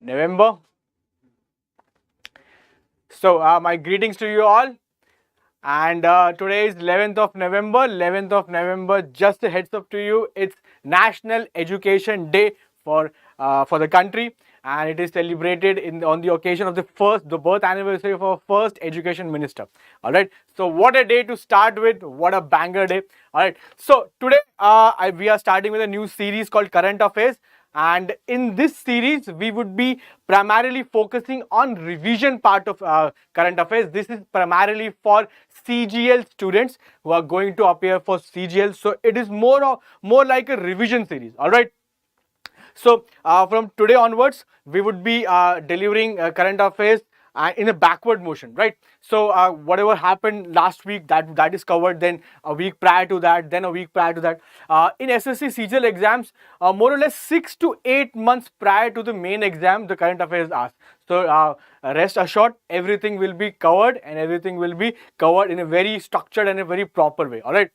November. So my greetings to you all. And today is 11th of November. 11th of November, just a heads up to you, it's National Education Day for the country, and it is celebrated on the occasion of the birth anniversary of our first education minister. All right. So what a day to start with! What a banger day! All right. So today we are starting with a new series called Current Affairs. And in this series, we would be primarily focusing on revision part of current affairs. This is primarily for CGL students who are going to appear for CGL. So it is more like a revision series. All right. So from today onwards, we would be delivering current affairs in a backward motion, right? So whatever happened last week, that is covered. Then a week prior to that, then a week prior to that. In SSC CGL exams, more or less 6 to 8 months prior to the main exam, the current affairs asked. So rest assured, everything will be covered, and everything will be covered in a very structured and a very proper way. All right.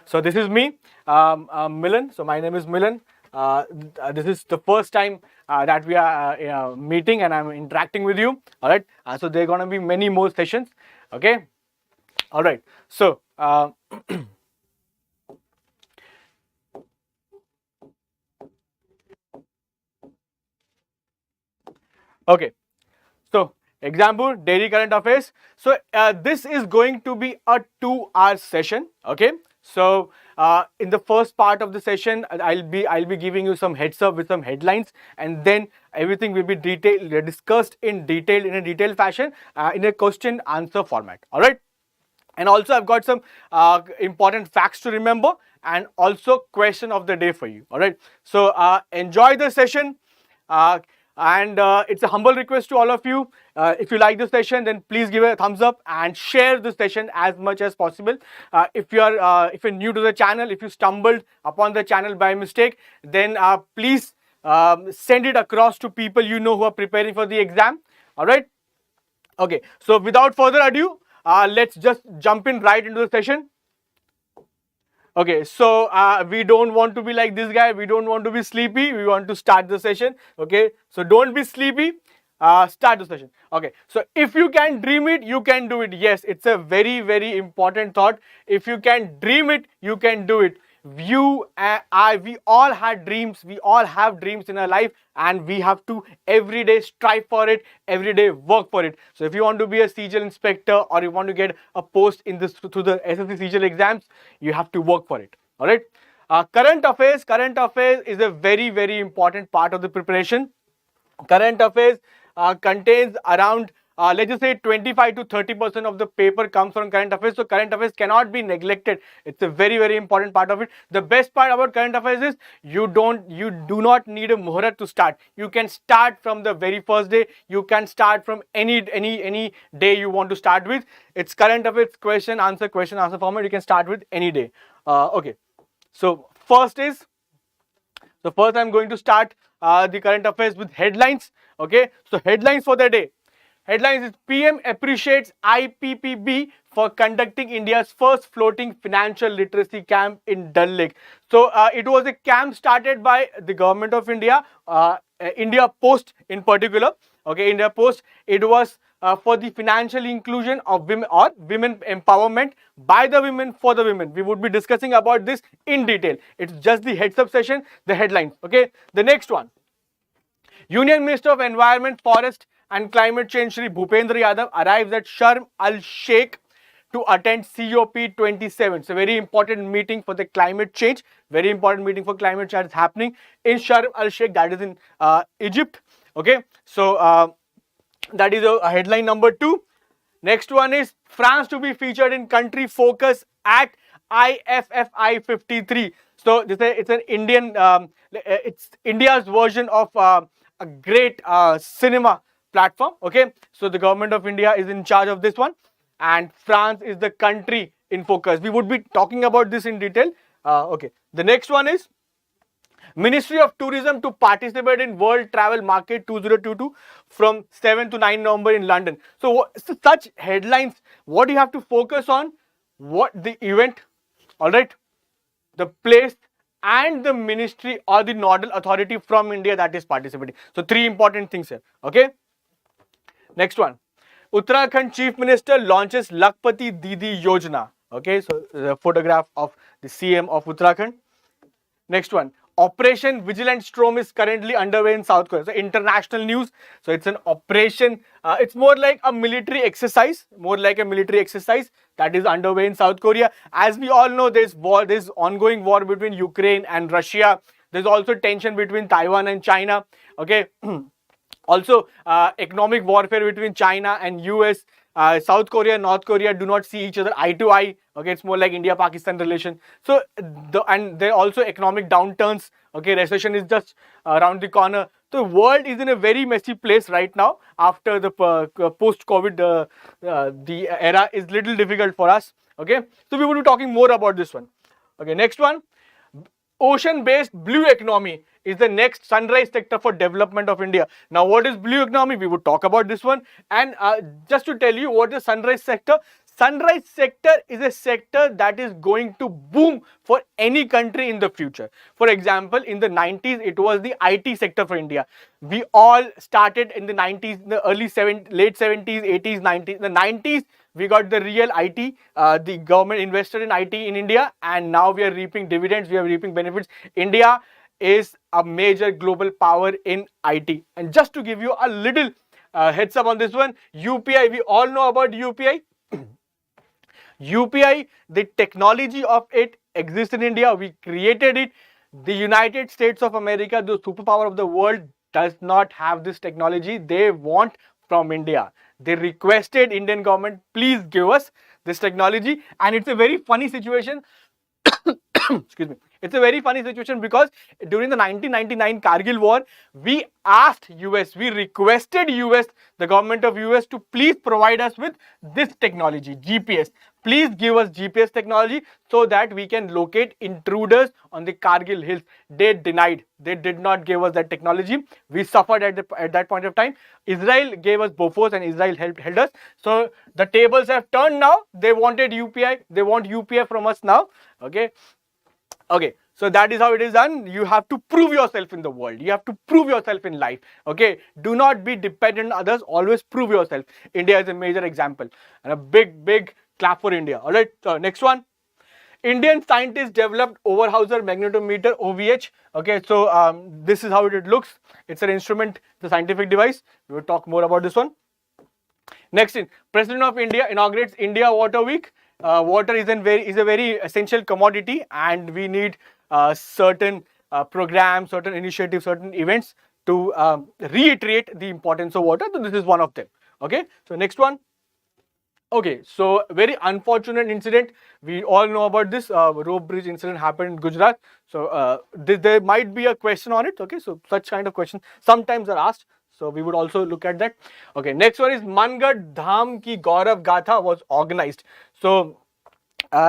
So this is me, Milan. So my name is Milan. This is the first time that we are meeting and I'm interacting with you. All right. So there are going to be many more sessions. Okay. All right. So okay. So Exampur, daily current affairs. So this is going to be a 2-hour session. Okay. So in the first part of the session, I'll be giving you some heads up with some headlines, and then everything will be discussed in a detailed fashion in a question answer format. All right. And also I've got some important facts to remember, and also question of the day for you. All right. So enjoy the session. And it's a humble request to all of you. If you like the session, then please give a thumbs up and share the session as much as possible. If you're new to the channel, if you stumbled upon the channel by mistake, then please send it across to people you know who are preparing for the exam. All right. Okay. So without further ado, let's just jump in right into the session. Okay, so we don't want to be like this guy. We don't want to be sleepy. We want to start the session. Okay, so don't be sleepy. Start the session. Okay, so if you can dream it, you can do it. Yes, it's a very, very important thought. If you can dream it, you can do it. You and I, we all had dreams. We all have dreams in our life, and we have to every day strive for it, every day work for it. So if you want to be a CGL inspector, or you want to get a post in this through the SSC CGL exams, you have to work for it. All right. Current affairs is a very, very important part of the preparation. Current affairs contains around let's just say 25 to 30% of the paper comes from current affairs. So current affairs cannot be neglected. It's a very, very important part of it. The best part about current affairs is you do not need a muhurat to start. You can start from the very first day. You can start from any day you want to start with. It's current affairs question answer format. You can start with any day. Okay. So first I'm going to start the current affairs with headlines. Okay, so headlines for the day. Headlines is PM appreciates IPPB for conducting India's first floating financial literacy camp in Dal Lake. So it was a camp started by the government of India, India Post in particular. Okay, India Post. It was for the financial inclusion of women or women empowerment by the women for the women. We would be discussing about this in detail. It's just the heads up session, the headlines. Okay, the next one. Union Minister of Environment, Forest and Climate Change Shri Bhupendra Yadav arrives at Sharm el-Sheikh to attend COP27. It's a very important meeting for the climate change. Very important meeting for climate change is happening in Sharm el-Sheikh, that is in Egypt. Okay, so that is a headline number 2. Next one is France to be featured in country focus at IFFI 53. So it's an Indian, it's India's version of a great cinema platform. Okay, so the government of India is in charge of this one, and France is the country in focus. We would be talking about this in detail. Okay, the next one is Ministry of Tourism to participate in World Travel Market 2022 from 7 to 9 November in London. So such headlines, what you have to focus on, what the event, all right, the place and the ministry or the nodal authority from India that is participating. So 3 important things here. Okay. Next one. Uttarakhand Chief Minister launches Lakpati Didi Yojana. Okay, so the photograph of the CM of Uttarakhand. Next one. Operation Vigilant Storm is currently underway in South Korea. So international news. So it's an operation. It's more like a military exercise. That is underway in South Korea. As we all know, there's war. There's ongoing war between Ukraine and Russia. There's also tension between Taiwan and China. Okay. Also, economic warfare between China and US. South Korea and North Korea do not see each other eye to eye. Okay, it's more like India-Pakistan relation. So, and there are also economic downturns. Okay, recession is just around the corner. The world is in a very messy place right now. After the post-COVID, the era is little difficult for us. Okay, so we will be talking more about this one. Okay, next one. Ocean-based blue economy is the next sunrise sector for development of India. Now, what is blue economy? We would talk about this one. And just to tell you what is sunrise sector is a sector that is going to boom for any country in the future. For example, in the 90s, it was the IT sector for India. We all started in the 90s, in the late 70s, 80s, 90s. In the 90s, we got the real IT. The government invested in IT in India, and now we are reaping dividends. We are reaping benefits. India is a major global power in IT. And just to give you a little heads up on this one, UPI, we all know about UPI. UPI, the technology of it exists in India. We created it. The United States of America, the superpower of the world, does not have this technology. They want from India. They requested Indian government, please give us this technology. And it's a very funny situation. Excuse me. It's a very funny situation because during the 1999 Kargil war, we asked US, we requested US, the government of US, to please provide us with this technology, GPS. Please give us GPS technology so that we can locate intruders on the Kargil hills. They denied. They did not give us that technology. We suffered at that point of time. Israel gave us Bofors and Israel held us. So the tables have turned now. They wanted UPI. They want UPI from us now. Okay. Okay, so that is how it is done. You have to prove yourself in the world. You have to prove yourself in life. Okay, do not be dependent on others. Always prove yourself. India is a major example, and a big clap for India. All right, next one. Indian scientists developed Overhauser magnetometer OVH. Okay, so this is how it looks. It's an instrument, the scientific device. We will talk more about this one. Next in, President of India inaugurates India Water Week. Water is a very essential commodity, and we need certain programs, certain initiatives, certain events to reiterate the importance of water. So this is one of them. Okay, so next one. Okay, so very unfortunate incident. We all know about this rope bridge incident happened in Gujarat. So there might be a question on it. Okay, so such kind of questions sometimes are asked. So we would also look at that. Okay, next one is Mangad Dham Ki Gaurav Gatha was organized. So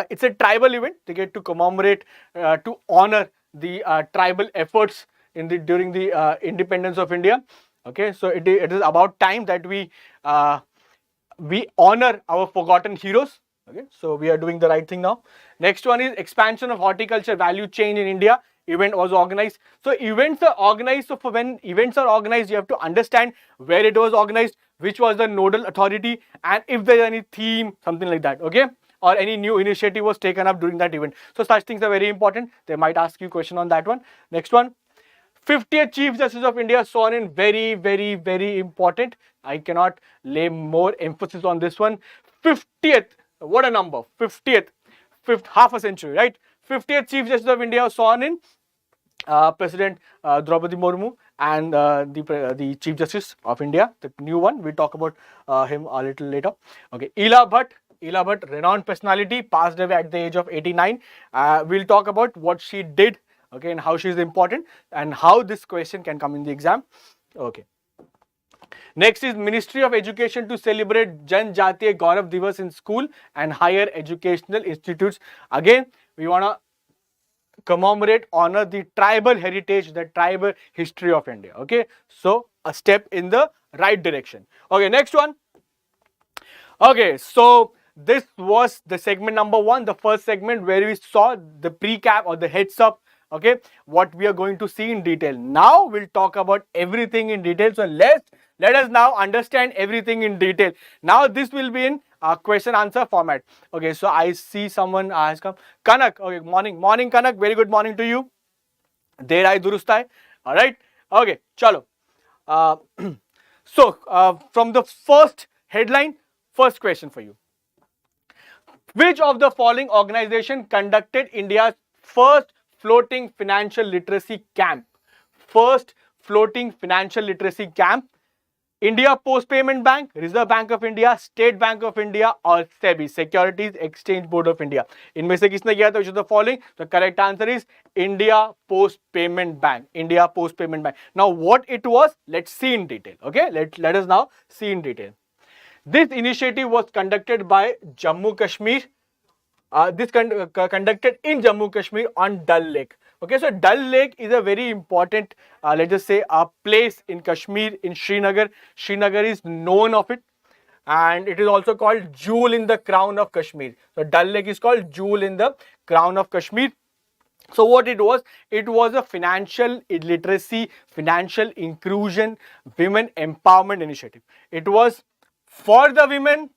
it's a tribal event. They get to commemorate, to honor the tribal efforts during the independence of India. Okay, so it is about time that we honor our forgotten heroes. Okay, so we are doing the right thing now. Next one is expansion of horticulture value chain in India. Event was organized. So events are organized. So for when events are organized, you have to understand where it was organized, which was the nodal authority, and if there is any theme, something like that. Okay, or any new initiative was taken up during that event. So such things are very important. They might ask you a question on that one. Next one. 50th Chief Justice of India sworn in. Very important. I cannot lay more emphasis on this one. 50th, what a number. 50th, half a century, right? 50th Chief Justice of India was sworn in. President Draupadi Murmu and the Chief Justice of India, the new one. We'll talk about him a little later. Okay, Ila Bhatt, renowned personality, passed away at the age of 89. We'll talk about what she did, okay, and how she is important and how this question can come in the exam. Okay. Next is Ministry of Education to celebrate Jan Jatiya Gaurav Divas in school and higher educational institutes. Again, we want to commemorate, honor the tribal heritage, the tribal history of India. Okay, so a step in the right direction. Okay, next one. Okay, so this was the segment number 1, the first segment where we saw the pre-cap or the heads up okay, what we are going to see in detail. Now we'll talk about everything in detail. So let us now understand everything in detail. Now this will be in question answer format. Okay, so I see someone has come. Kanak, okay, morning Kanak, very good morning to you. Der hai durust hai. All right, okay, chalo. From the first headline, first question for you. Which of the following organization conducted India's first floating financial literacy camp? First floating financial literacy camp. India Post Payment Bank, Reserve Bank of India, State Bank of India or SEBI, Securities Exchange Board of India. इनमें से किसने किया था? Which of the following? The correct answer is India Post Payment Bank. India Post Payment Bank. Now what it was? Let's see in detail. Okay, let us now see in detail. This initiative was conducted by Jammu Kashmir. Conducted in Jammu Kashmir on Dal Lake. Okay, so Dal Lake is a very important, let's just say, a place in Kashmir, in Srinagar. Srinagar is known of it, and it is also called jewel in the crown of Kashmir. So Dal Lake is called jewel in the crown of Kashmir. So what it was a financial literacy, financial inclusion, women empowerment initiative. It was for the women,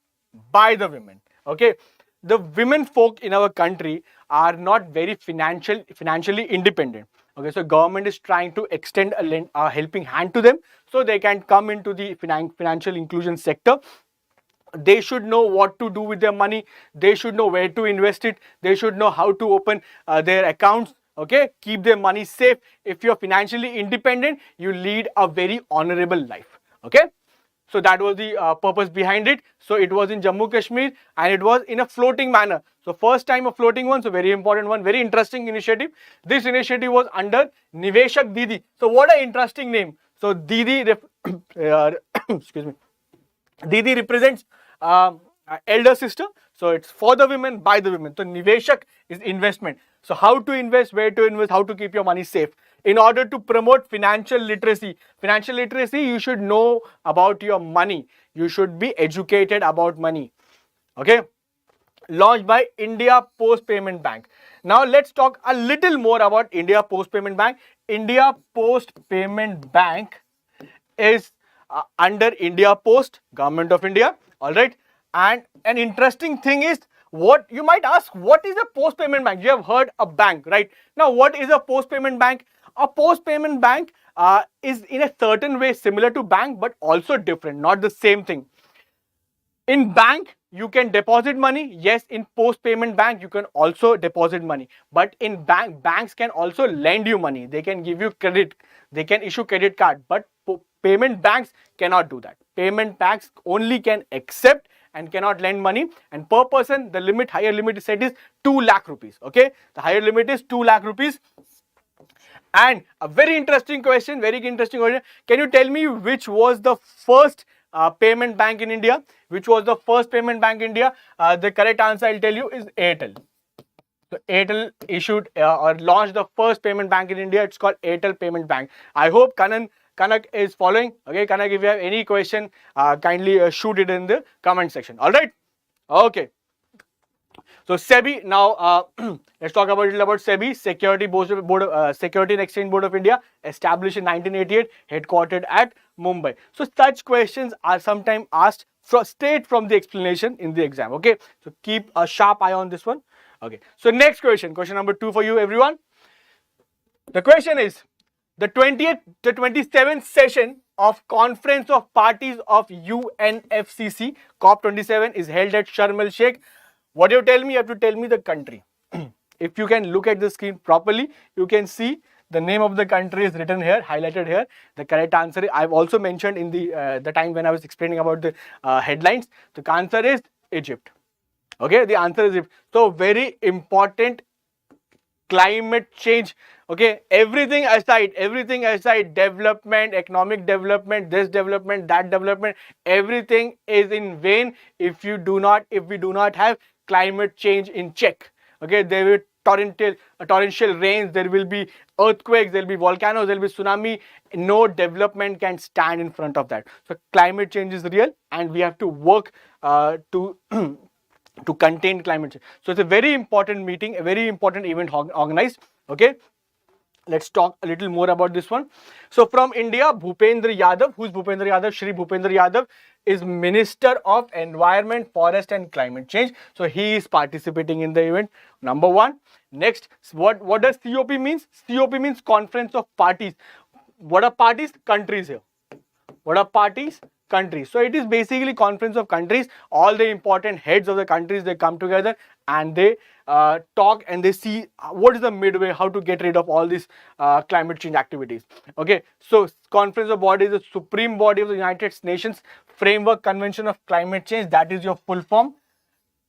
by the women. Okay, the women folk in our country are not very financially independent. Okay, so government is trying to extend a helping hand to them so they can come into the financial inclusion sector. They should know what to do with their money. They should know where to invest it. They should know how to open their accounts. Okay, keep their money safe. If you're financially independent, you lead a very honorable life. Okay, so that was the purpose behind it. So it was in Jammu Kashmir and it was in a floating manner. So first time a floating one, so very important one, very interesting initiative. This initiative was under Niveshak Didi. So what an interesting name. So Didi, excuse me, Didi represents elder sister. So it's for the women, by the women. So Niveshak is investment. So how to invest, where to invest, how to keep your money safe. In order to promote financial literacy, you should know about your money. You should be educated about money. Okay. Launched by India Post Payment Bank. Now let's talk a little more about India Post Payment Bank. India Post Payment Bank is under India Post, Government of India. All right. And an interesting thing is, what you might ask, what is a post payment bank? You have heard a bank, right? Now, what is a post payment bank? A post payment bank is in a certain way similar to bank, but also different, not the same thing. In bank, you can deposit money. Yes, in post payment bank, you can also deposit money. But in banks can also lend you money. They can give you credit. They can issue credit card. But payment banks cannot do that. Payment banks only can accept and cannot lend money, and per person the higher limit is set is 2 lakh rupees. Okay, the higher limit is 2 lakh rupees. And a very interesting question. Can you tell me which was the first payment bank in India? Which was the first payment bank in India? The correct answer I'll tell you is Airtel. So Airtel issued or launched the first payment bank in India. It's called Airtel Payment Bank. I hope Kanak is following. Okay, Kanak, if you have any question, kindly shoot it in the comment section. All right. Okay. So SEBI, now let's talk about SEBI, Security and Exchange Board of India, established in 1988, headquartered at Mumbai. So such questions are sometimes asked straight from the explanation in the exam. Okay, so keep a sharp eye on this one. Okay, so next question number 2 for you, everyone. The question is, the 27th session of Conference of Parties of UNFCCC COP27 is held at Sharm el Sheikh. What do you tell me? You have to tell me the country. If you can look at the screen properly, you can see the name of the country is written here, highlighted here. The correct answer, I've also mentioned in the time when I was explaining about the headlines. The answer is Egypt. Okay, the answer is Egypt. So very important. Climate change. Okay, everything aside, development, economic development, this development, that development, everything is in vain if we do not have climate change in check. Okay, there will be torrential rains, there will be earthquakes, there will be volcanoes, there will be tsunami. No development can stand in front of that. So climate change is real, and we have to work to contain climate change. So it's a very important meeting, a very important event organized. Okay, Let's talk a little more about this one. So from India, Bhupendra Yadav, who's Bhupendra Yadav? Shri Bhupendra Yadav is Minister of Environment, Forest and Climate Change. So he is participating in the event, number one. Next, what does COP means? COP means Conference of Parties. What are parties? Countries here. What are parties? Countries. So it is basically conference of countries. All the important heads of the countries, they come together and they talk and they see what is the midway, how to get rid of all these climate change activities. Okay, so conference of body is the supreme body of the United Nations Framework Convention of Climate Change. That is your full form.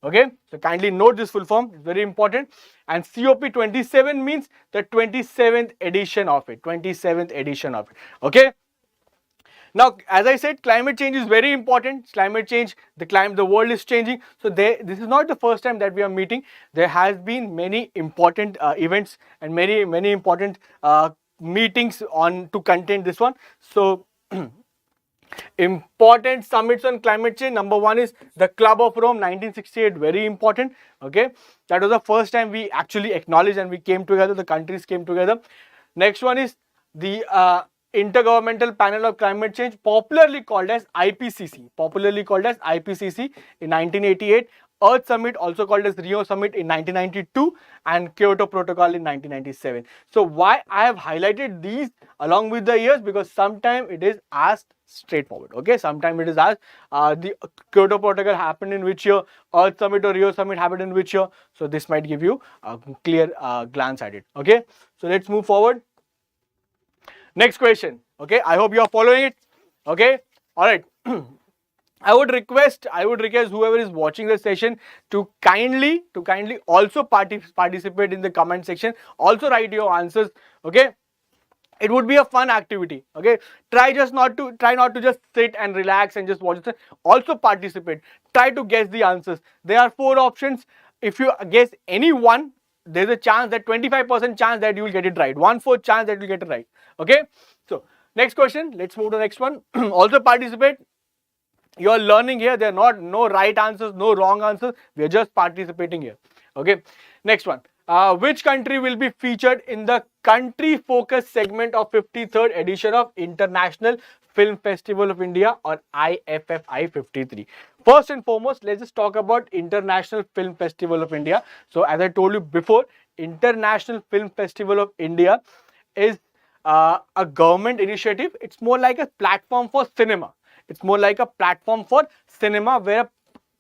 Okay, so kindly note this full form, it's very important. And COP 27 means the 27th edition of it. 27th edition of it. Okay. Now, as I said, climate change is very important. Climate change, the world is changing. So this is not the first time that we are meeting. There has been many important events and many important meetings on to contain this one. So important summits on climate change. Number one is the Club of Rome 1968, very important. Okay, that was the first time we actually acknowledged and we came together, the countries came together. Next one is the Intergovernmental Panel of Climate Change, popularly called as IPCC, in 1988. Earth Summit, also called as Rio Summit, in 1992, and Kyoto Protocol in 1997. So why I have highlighted these along with the years? Because sometimes it is asked straightforward. Okay, sometimes it is asked the Kyoto Protocol happened in which year, Earth Summit or Rio Summit happened in which year. So this might give you a clear glance at it. Okay, so let's move forward. Next question. Okay, I hope you are following it. Okay, all right. I would request whoever is watching the session to kindly also participate in the comment section. Also write your answers. Okay, it would be a fun activity. Okay, try not to just sit and relax and just watch it. Also participate. Try to guess the answers. There are 4 options. If you guess any one, there's a chance that 25% chance that you will get it right. 1/4 chance that you will get it right. Okay, so next question. Let's move to the next one. Also participate. You are learning here. There are no right answers, no wrong answers. We are just participating here. Okay, next one. Which country will be featured in the country focus segment of 53rd edition of International Film Festival of India, or IFFI 53? First and foremost, let's just talk about International Film Festival of India. So as I told you before, International Film Festival of India is a government initiative. It's more like a platform for cinema. It's more like a platform for cinema where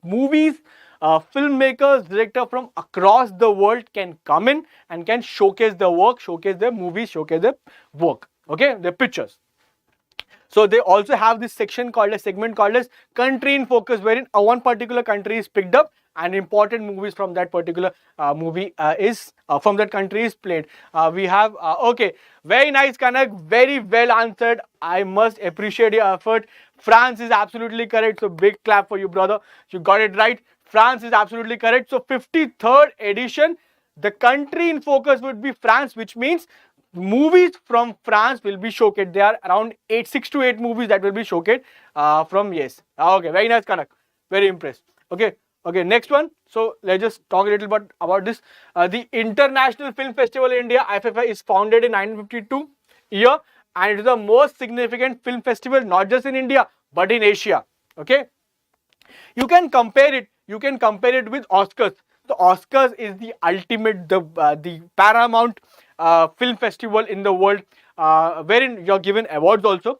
movies, filmmakers, directors from across the world can come in and can showcase their work, showcase their movies, showcase their work, okay, their pictures. So they also have this segment called as country in focus, wherein one particular country is picked up and important movies from that particular from that country is played. We have okay, very nice, Kanak, very well answered. I must appreciate your effort. France is absolutely correct. So big clap for you, brother. You got it right. France is absolutely correct. So 53rd edition, the country in focus would be France, which means movies from France will be showcased. There are around 6 to 8 movies that will be showcased from yes. Okay, very nice, Kanak. Very impressed. Okay, next one. So let's just talk a little bit about this. The International Film Festival in India, IFFI, is founded in 1952 year, and it is the most significant film festival not just in India but in Asia. Okay, you can compare it with Oscars. The Oscars is the ultimate, the paramount film festival in the world, wherein you're given awards also.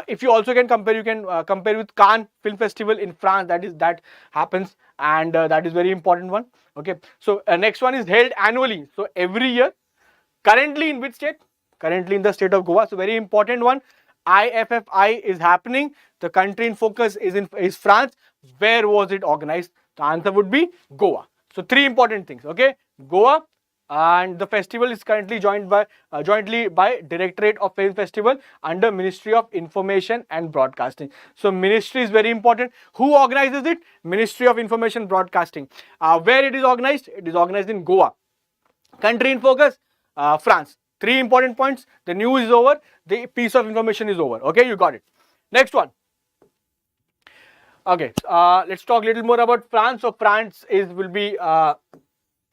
If you also can compare, you can compare with Cannes Film Festival in France. That happens, and that is very important one. Okay, so next one is held annually, so every year. Currently in which state? Currently in the state of Goa. So very important one. IFFI is happening. The country in focus is France. Where was it organized? The answer would be Goa. So 3 important things. Okay, Goa, and the festival is currently jointly by Directorate of Film Festival under Ministry of Information and Broadcasting. So ministry is very important. Who organizes it? Ministry of Information Broadcasting. Where it is organized? It is organized in Goa. Country in focus, France. 3 important points. The news is over. The piece of information is over. Okay, you got it. Next one. Okay, let's talk a little more about France. So France will be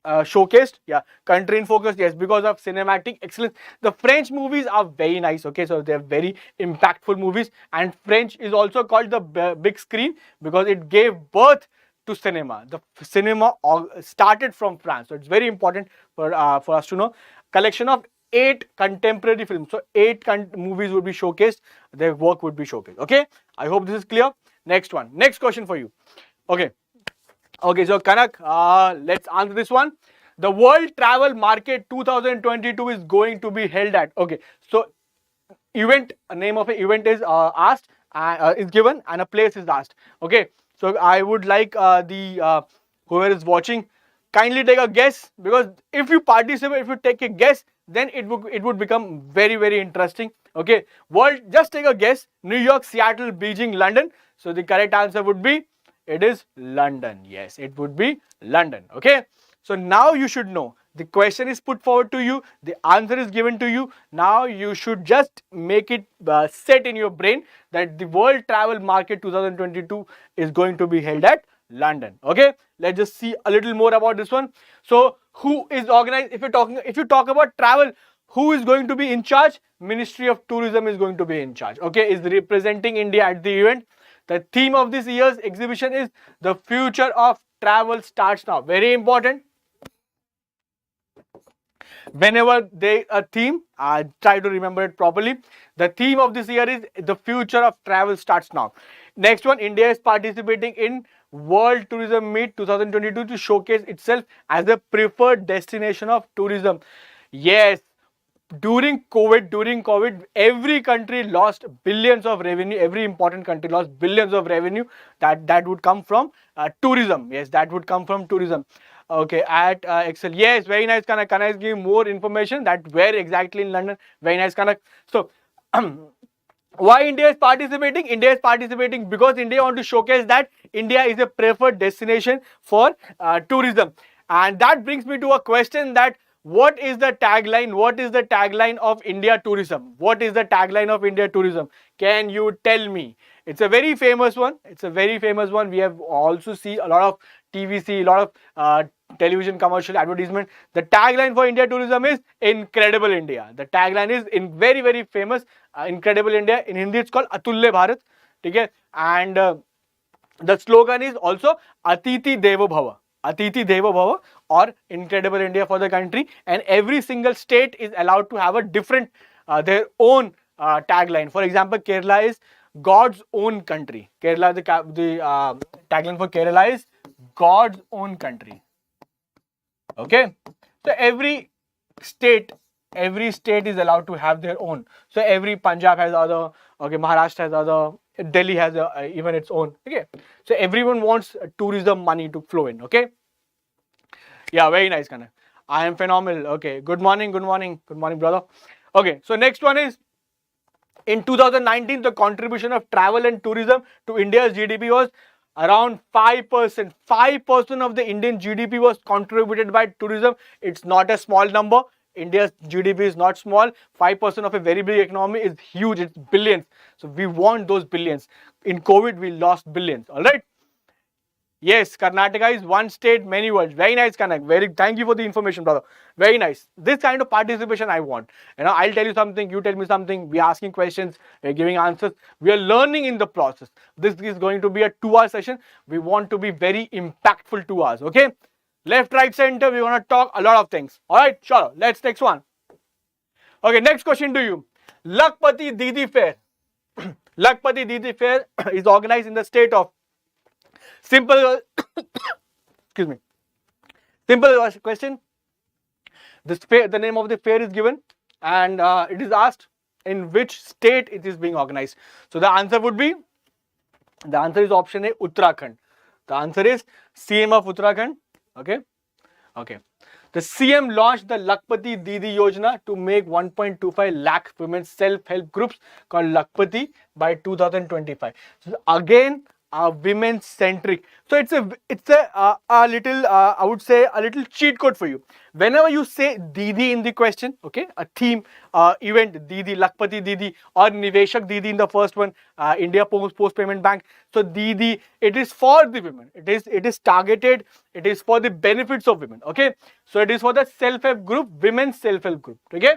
showcased. Yeah, country in focus. Yes, because of cinematic excellence. The French movies are very nice. Okay, so they're very impactful movies, and French is also called the big screen because it gave birth to cinema. The cinema started from France, so it's very important for us to know. Collection of 8 contemporary films. So 8 movies would be showcased. Their work would be showcased. Okay, I hope this is clear. Next one. Next question for you. Okay. Okay, so Kanak, let's answer this one. The World Travel Market 2022 is going to be held at. Okay, so event, name of an event is asked, is given, and a place is asked. Okay, so I would like the whoever is watching, kindly take a guess, because if you participate, if you take a guess, then it would become very interesting. Okay, world, just take a guess. New York, Seattle, Beijing, London. So the correct answer would be, it is London. Yes, it would be London. Okay, so now you should know. The question is put forward to you. The answer is given to you. Now you should just make it set in your brain that the World Travel Market 2022 is going to be held at London. Okay, let's just see a little more about this one. So who is organized? If you talk about travel, who is going to be in charge? Ministry of Tourism is going to be in charge. Okay, is representing India at the event. The theme of this year's exhibition is the future of travel starts now. Very important. Whenever they a theme, try to remember it properly. The theme of this year is the future of travel starts now. Next one, India is participating in World Tourism Meet 2022 to showcase itself as a preferred destination of tourism. Yes, during COVID, every country lost billions of revenue. Every important country lost billions of revenue. That would come from tourism. Yes, that would come from tourism. Okay, at Excel. Yes, very nice. Can I give more information that where exactly in London? Very nice. So why India is participating? India is participating because India want to showcase that India is a preferred destination for tourism. And that brings me to a question that what is the tagline? What is the tagline of India tourism? What is the tagline of India tourism? Can you tell me? It's a very famous one. It's a very famous one. We have also see a lot of TVC, a lot of television commercial advertisement. The tagline for India tourism is Incredible India. The tagline is very famous, Incredible India. In Hindi it's called Atulya Bharat. Okay? And the slogan is also Atithi Devo Bhava. Atithi Devo Bhava, or Incredible India for the country. And every single state is allowed to have a different, their own tagline. For example, Kerala is God's own country. Kerala, the tagline for Kerala is God's own country. Okay, so every state is allowed to have their own. So every Punjab has other. Okay, Maharashtra has other. Delhi has even its own. Okay, so everyone wants tourism money to flow in. Okay, yeah, very nice, Kanak. I am phenomenal. Okay, good morning, brother. Okay, so next one is, in 2019, the contribution of travel and tourism to India's GDP was around 5%. 5% of the Indian GDP was contributed by tourism. It's not a small number. India's GDP is not small. 5% of a very big economy is huge. It's billions. So we want those billions. In COVID, we lost billions. All right. Yes, Karnataka is one state, many words. Very nice, Kanak. Thank you for the information, brother. Very nice. This kind of participation I want. I'll tell you something, you tell me something. We're asking questions, we're giving answers. We are learning in the process. This is going to be a 2-hour session. We want to be very impactful 2 hours. Okay. Left, right, center. We're going to talk a lot of things. All right. Sure. Let's next one. Okay. Next question to you. Lakpati Didi Fair. Lakpati Didi Fair is organized in the state of. Simple, excuse me. Simple question. The name of the fair is given, and it is asked in which state it is being organized. So the answer would be, the answer is option A, Uttarakhand. The answer is CM of Uttarakhand. Okay. Okay. The CM launched the Lakpati Didi Yojana to make 1.25 lakh women self-help groups called Lakpati by 2025. So again, women centric. So it's a little I would say a little cheat code for you. Whenever you say Didi in the question, okay, a theme event, Didi, Lakpati Didi or Niveshak Didi in the first one, India Post Payment Bank. So Didi, it is for the women. It is targeted. It is for the benefits of women. Okay, so it is for the self-help group, women's self-help group. Okay,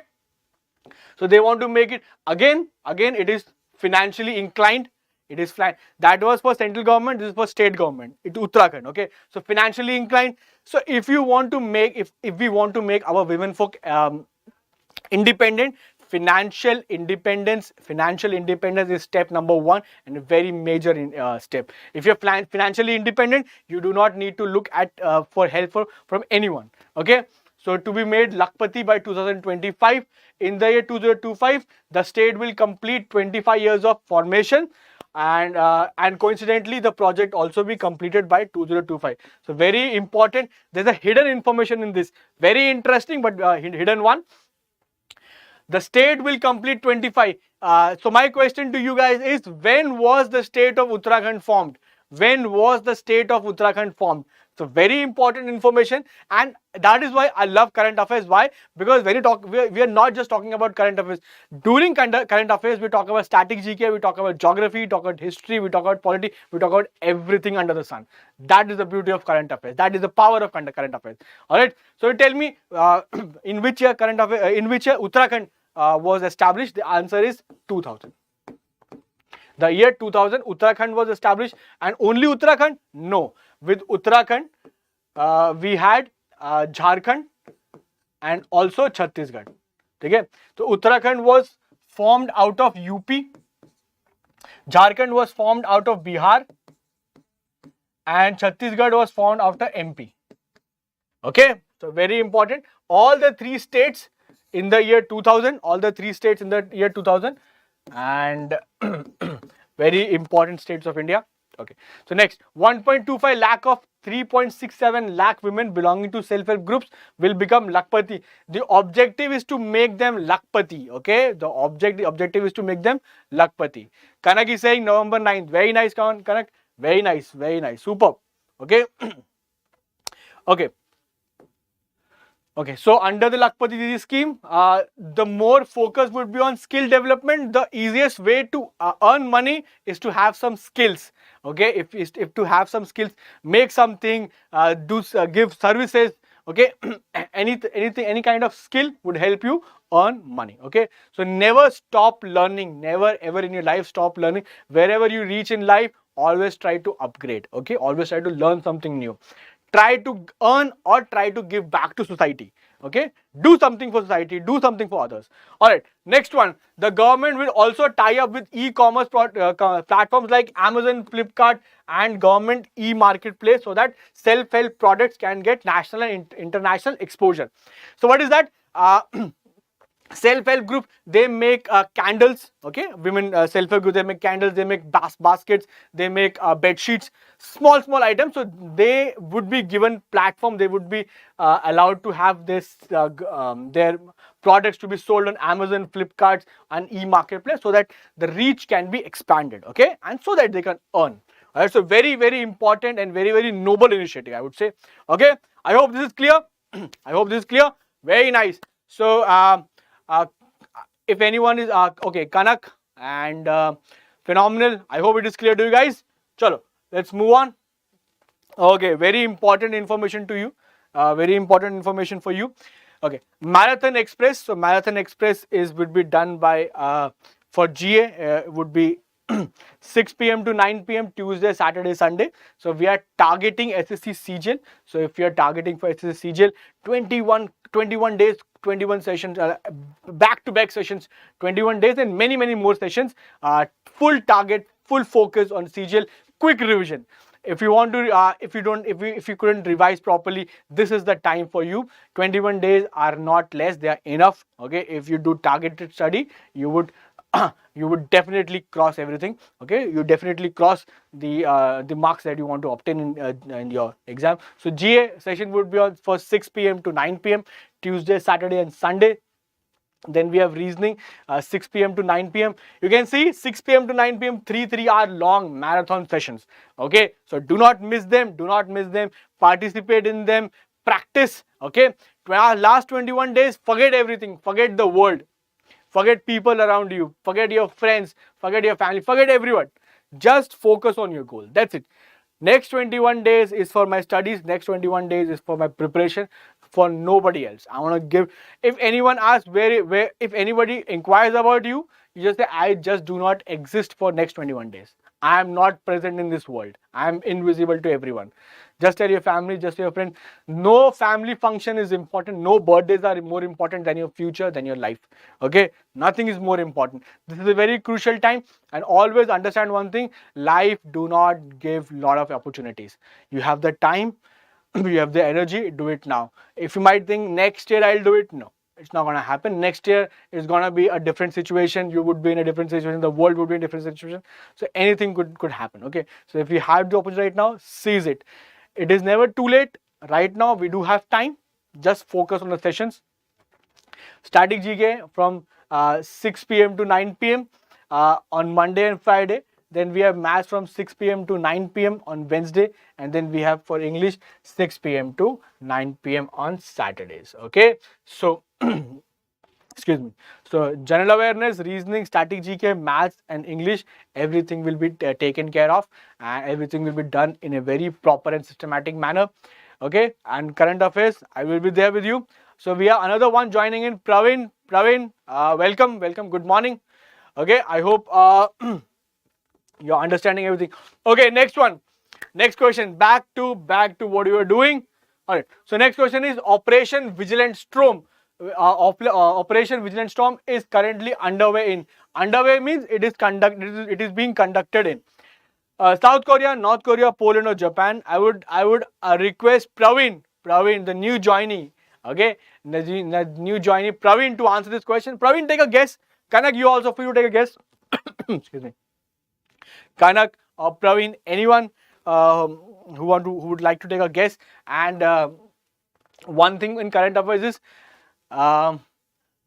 so they want to make it again. It is financially inclined. It is flat. That was for central government. This is for state government. It Uttarakhand. Okay, so financially inclined. So if you want to make, if we want to make our women folk independent, financial independence is step number one and a very major step. If you're financially independent, you do not need to look at for help from anyone. Okay, so to be made Lakpati by 2025, in the year 2025, the state will complete 25 years of formation, and coincidentally the project also be completed by 2025. So very important. There's a hidden information in this, very interesting but hidden one. The state will complete 25. So my question to you guys is, when was the state of Uttarakhand formed? When was the state of Uttarakhand formed? So very important information, and that is why I love current affairs. Why? Because when you talk, we are not just talking about current affairs. During current affairs, we talk about static GK, we talk about geography, we talk about history, we talk about politics, we talk about everything under the sun. That is the beauty of current affairs. That is the power of current affairs. All right. So you tell me, in which year Uttarakhand was established? The answer is 2000. The year 2000, Uttarakhand was established, and only Uttarakhand? No. With Uttarakhand, we had Jharkhand and also Chhattisgarh. Okay? So Uttarakhand was formed out of UP, Jharkhand was formed out of Bihar, and Chhattisgarh was formed after MP. Okay? So very important. All the three states in the year 2000, all the three states in the year 2000, and very important states of India. Okay, so next, 1.25 lakh of 3.67 lakh women belonging to self-help groups will become Lakpati. The objective is to make them Lakpati. Okay, the objective is to make them Lakpati. Kanak is saying November 9th. Very nice, Kanak. Very nice, superb. Okay. Okay. Okay, so under the Lakpati Didi scheme, the more focus would be on skill development. The easiest way to earn money is to have some skills. Okay, if to have some skills, make something, give services. Okay, any kind of skill would help you earn money. Okay, so never stop learning. Never ever in your life stop learning. Wherever you reach in life, always try to upgrade. Okay, always try to learn something new. Try to earn or try to give back to society. Okay, do something for society, do something for others. All right, next one. The government will also tie up with e-commerce platforms like Amazon, Flipkart, and government e-marketplace so that self-help products can get national and international exposure. So what is that? Self-help group, they make candles. Okay, women self-help group, they make candles, they make baskets, they make bed sheets, small items. So they would be given platform, they would be allowed to have this their products to be sold on Amazon, Flipkart and e-marketplace so that the reach can be expanded. Okay, and so that they can earn. Alright, so very important and very noble initiative, I would say. Okay, I hope this is clear. I hope this is clear. Very nice. So if anyone is okay, Kanak and phenomenal. I hope it is clear to you guys. Chalo, let's move on. Okay, very important information to you. Very important information for you. Okay, Marathon Express. So Marathon Express would be done by for GA would be 6 p.m. to 9 p.m. Tuesday, Saturday, Sunday. So we are targeting SSC CGL. So if you are targeting for SSC CGL, 21 days, 21 sessions, back-to-back sessions, 21 days, and many more sessions. Full target, full focus on CGL. Quick revision. If you want to, if you couldn't revise properly, this is the time for you. 21 days are not less; they are enough. Okay, if you do targeted study, you would definitely cross everything. Okay, you definitely cross the marks that you want to obtain in your exam. So GA session would be on for 6 p.m. to 9 p.m. Tuesday, Saturday, and Sunday. Then we have reasoning, 6 p.m. to 9 p.m. You can see 6 p.m. to 9 p.m. 3 hour long marathon sessions. Okay, so do not miss them. Do not miss them. Participate in them. Practice. Okay, last 21 days, forget everything. Forget the world. Forget people around you. Forget your friends. Forget your family. Forget everyone. Just focus on your goal. That's it. Next 21 days is for my studies. Next 21 days is for my preparation, for nobody else. I want to give, if anyone asks where, if anybody inquires about you, you just say, I just do not exist for next 21 days. I am not present in this world. I am invisible to everyone. Just tell your family, just tell your friend. No family function is important. No birthdays are more important than your future, than your life. Okay? Nothing is more important. This is a very crucial time, and always understand one thing. Life do not give lot of opportunities. You have the time, you have the energy, do it now. If you might think next year I'll do it, no. It's not going to happen. Next year is going to be a different situation. You would be in a different situation. The world would be in a different situation. So anything could happen. Okay. So if you have the opportunity right now, seize it. It is never too late. Right now, we do have time. Just focus on the sessions. Static GK from 6 p.m. to 9 p.m. On Monday and Friday. Then we have maths from 6 p.m. to 9 p.m. on Wednesday. And then we have for English 6 p.m. to 9 p.m. on Saturdays. Okay. So, excuse me. So, general awareness, reasoning, static GK, maths and English, everything will be taken care of, and everything will be done in a very proper and systematic manner. Okay. And current affairs, I will be there with you. So, we have another one joining in, Praveen. Praveen, welcome. Good morning. Okay. I hope you're understanding everything. Okay, next one. Next question. Back to what you were doing. Alright. So next question is Operation Vigilant Storm. Operation Vigilant Storm is currently underway. Underway means it is being conducted in South Korea, North Korea, Poland, or Japan. I would request Praveen, the new joinee. Okay, the new joinee, Praveen, to answer this question. Praveen, take a guess. Kanak, you also feel to take a guess. Excuse me. Kanak or Praveen, anyone who would like to take a guess. And one thing in current affairs is,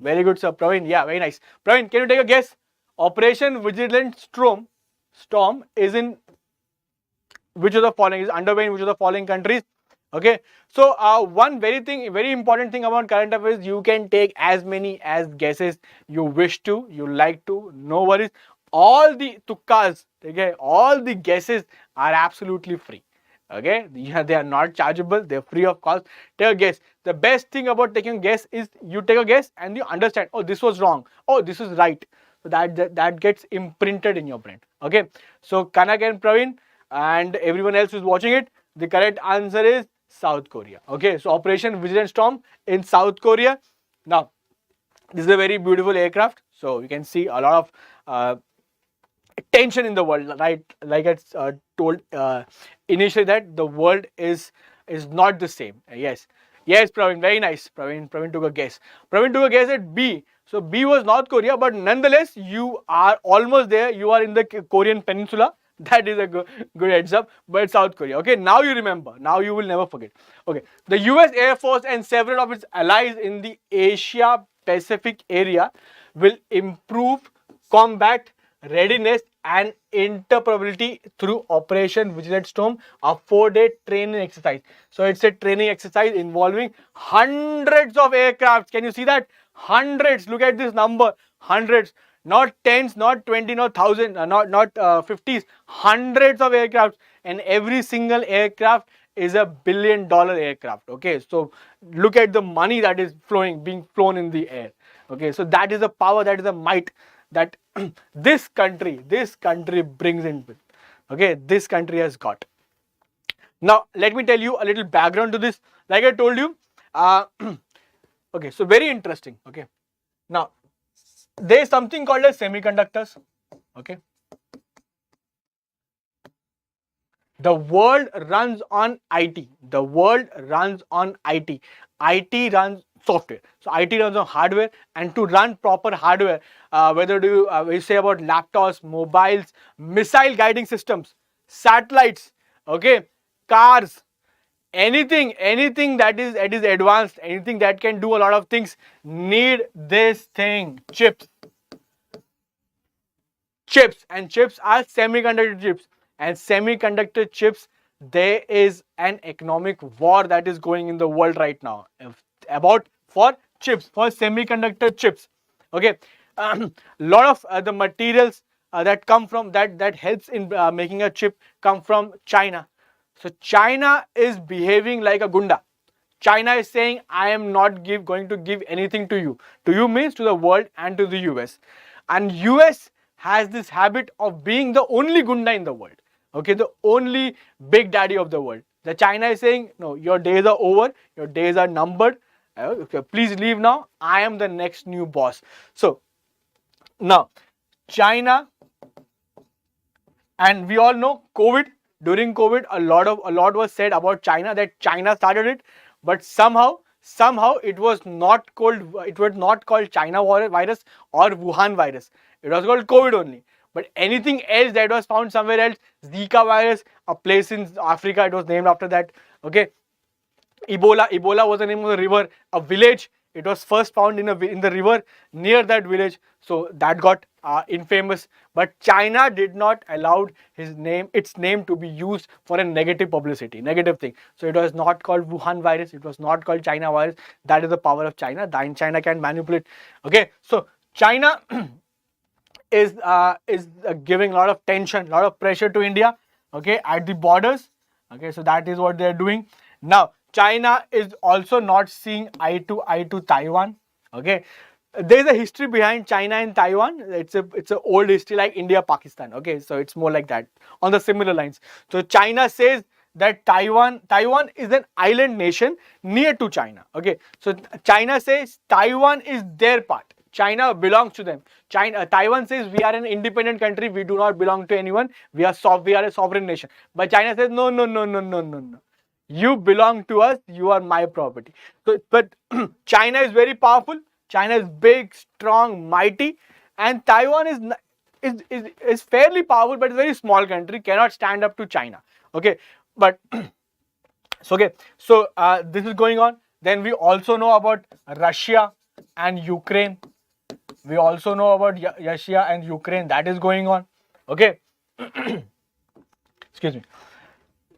very good, sir. Praveen, yeah, very nice. Praveen, can you take a guess? Operation Vigilant Storm is in which of the following, is underway in which of the following countries? Okay, so one very important thing about current affairs, you can take as many as guesses you wish to, you like to, no worries. All the tukkas, okay, all the guesses are absolutely free. Okay, yeah, they are not chargeable, they're free of cost. Take a guess. The best thing about taking a guess is you take a guess and you understand, oh, this was wrong, oh, this is right. So that gets imprinted in your brain. Okay, so Kanak and Praveen and everyone else who's watching it, the correct answer is South Korea. Okay, so Operation Vigilant Storm in South Korea. Now, this is a very beautiful aircraft. So you can see a lot of tension in the world, right? Like I told initially that the world is not the same. Yes, Praveen, very nice. Praveen took a guess. Praveen took a guess at B. So B was North Korea, but nonetheless, you are almost there. You are in the Korean peninsula. That is a good heads up, but it's South Korea. Okay, now you remember. Now you will never forget. Okay, the US Air Force and several of its allies in the Asia Pacific area will improve combat readiness and interoperability through Operation Vigilant Storm, a 4-day training exercise. So it's a training exercise involving hundreds of aircrafts. Can you see that? Hundreds. Look at this number. Hundreds. Not tens, not 20, not thousand, not 50s. Hundreds of aircrafts, and every single aircraft is $1 billion aircraft. Okay, so look at the money that is being flown in the air. Okay, so that is the power, that is the might that this country brings in with. Okay, this country has got. Now let me tell you a little background to this. Like I told you, okay, so very interesting. Okay, now there is something called as semiconductors. Okay, the world runs on IT. The world runs on IT. IT runs software. So IT runs on hardware, and to run proper hardware, whether we say about laptops, mobiles, missile guiding systems, satellites, okay, cars, anything that is advanced, anything that can do a lot of things, need this thing, chips. And chips are semiconductor chips, and semiconductor chips, there is an economic war that is going in the world right now about for chips, for semiconductor chips. Okay. Lot of the materials that come from that helps in making a chip come from China. So China is behaving like a gunda. China is saying, I am not going to give anything to you. To you means to the world and to the US. And US has this habit of being the only gunda in the world. Okay, the only big daddy of the world. The China is saying, no, your days are over, your days are numbered. Okay, please leave now. I am the next new boss. So now China, and we all know COVID. During COVID, a lot was said about China, that China started it, but somehow it was not called China virus or Wuhan virus. It was called COVID only. But anything else that was found somewhere else, Zika virus, a place in Africa, it was named after that. Okay, Ebola was the name of the river. A village, it was first found in the river near that village. So that got infamous. But China did not allow its name to be used for a negative publicity, negative thing. So it was not called Wuhan virus. It was not called China virus. That is the power of China. Then China can manipulate. Okay, so China is giving a lot of tension, a lot of pressure to India. Okay, at the borders. Okay, so that is what they are doing now. China is also not seeing eye to Taiwan. Okay, there is a history behind China and Taiwan. It's a old history like India, Pakistan. Okay, so it's more like that on the similar lines. So China says that Taiwan is an island nation near to China. Okay, so China says Taiwan is their part. China belongs to them. Taiwan says we are an independent country. We do not belong to anyone. We are a sovereign nation. But China says no. You belong to us. You are my property. So, but China is very powerful. China is big, strong, mighty, and Taiwan is fairly powerful, but it's a very small country. Cannot stand up to China. Okay, but so this is going on. Then we also know about Russia and Ukraine. We also know about Russia and Ukraine. That is going on. Okay. Excuse me.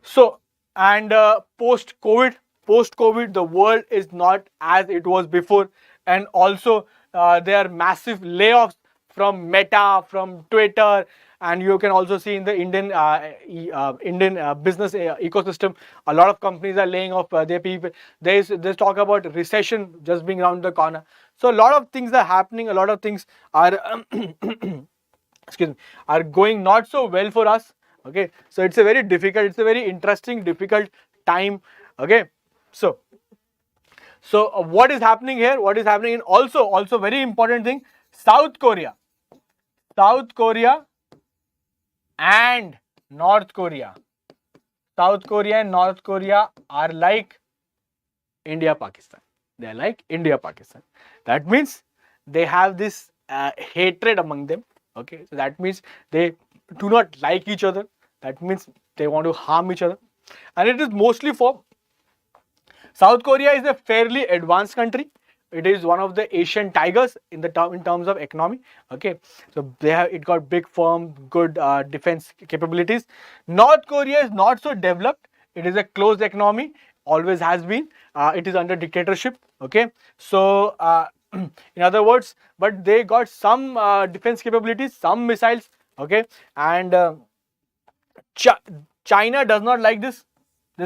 So, and post-COVID, the world is not as it was before. And also, there are massive layoffs from Meta, from Twitter, and you can also see in the Indian business ecosystem, a lot of companies are laying off their people. There's talk about recession just being around the corner. So a lot of things are happening. A lot of things are excuse me, are going not so well for us. Okay, so it's a very interesting, difficult time. Okay, so what is happening here? What is happening? And also very important thing, South Korea and North Korea. South Korea and North Korea are like India, Pakistan. They are like India, Pakistan. That means they have this hatred among them. Okay, so that means they do not like each other. That means they want to harm each other. And it is mostly for South Korea is a fairly advanced country. It is one of the Asian tigers in terms of economy. Okay, so it got big firm, good defense capabilities. North Korea is not so developed. It is a closed economy, always has been. It is under dictatorship. Okay, so in other words, but they got some defense capabilities, some missiles. Okay, and China does not like this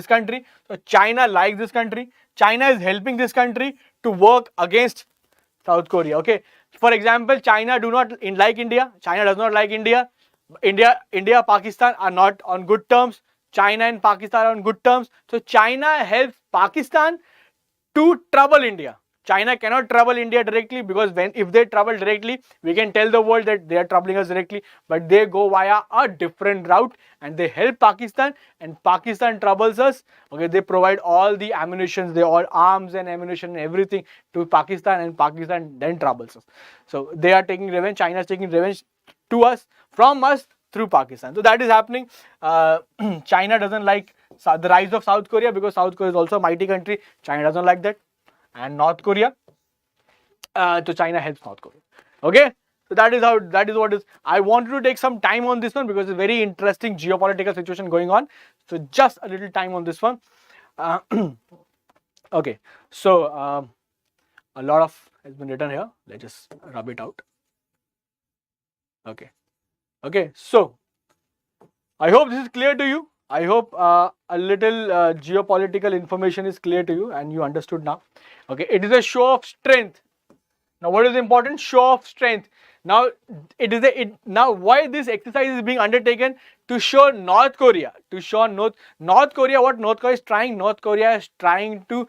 country. So China likes this country. China is helping this country to work against South Korea. Okay, for example, China do not like India. China does not like India. India, Pakistan are not on good terms. China and Pakistan are on good terms. So China helps Pakistan to trouble India. China cannot trouble India directly, because if they trouble directly, we can tell the world that they are troubling us directly. But they go via a different route and they help Pakistan, and Pakistan troubles us. Okay, they provide all the ammunition, all arms and ammunition and everything to Pakistan, and Pakistan then troubles us. So they are taking revenge. China is taking revenge from us through Pakistan. So that is happening. China doesn't like the rise of South Korea, because South Korea is also a mighty country. China doesn't like that. And North Korea, so China helps North Korea. Okay, so that is what is. I wanted to take some time on this one because it's a very interesting geopolitical situation going on. So just a little time on this one. Okay, so a lot of has been written here. Let's just rub it out. Okay, so I hope this is clear to you. I hope a little geopolitical information is clear to you and you understood now. Okay, it is a show of strength. Now, what is important? Show of strength. Now, now why this exercise is being undertaken? To show North Korea, North Korea what North Korea is trying. North Korea is trying to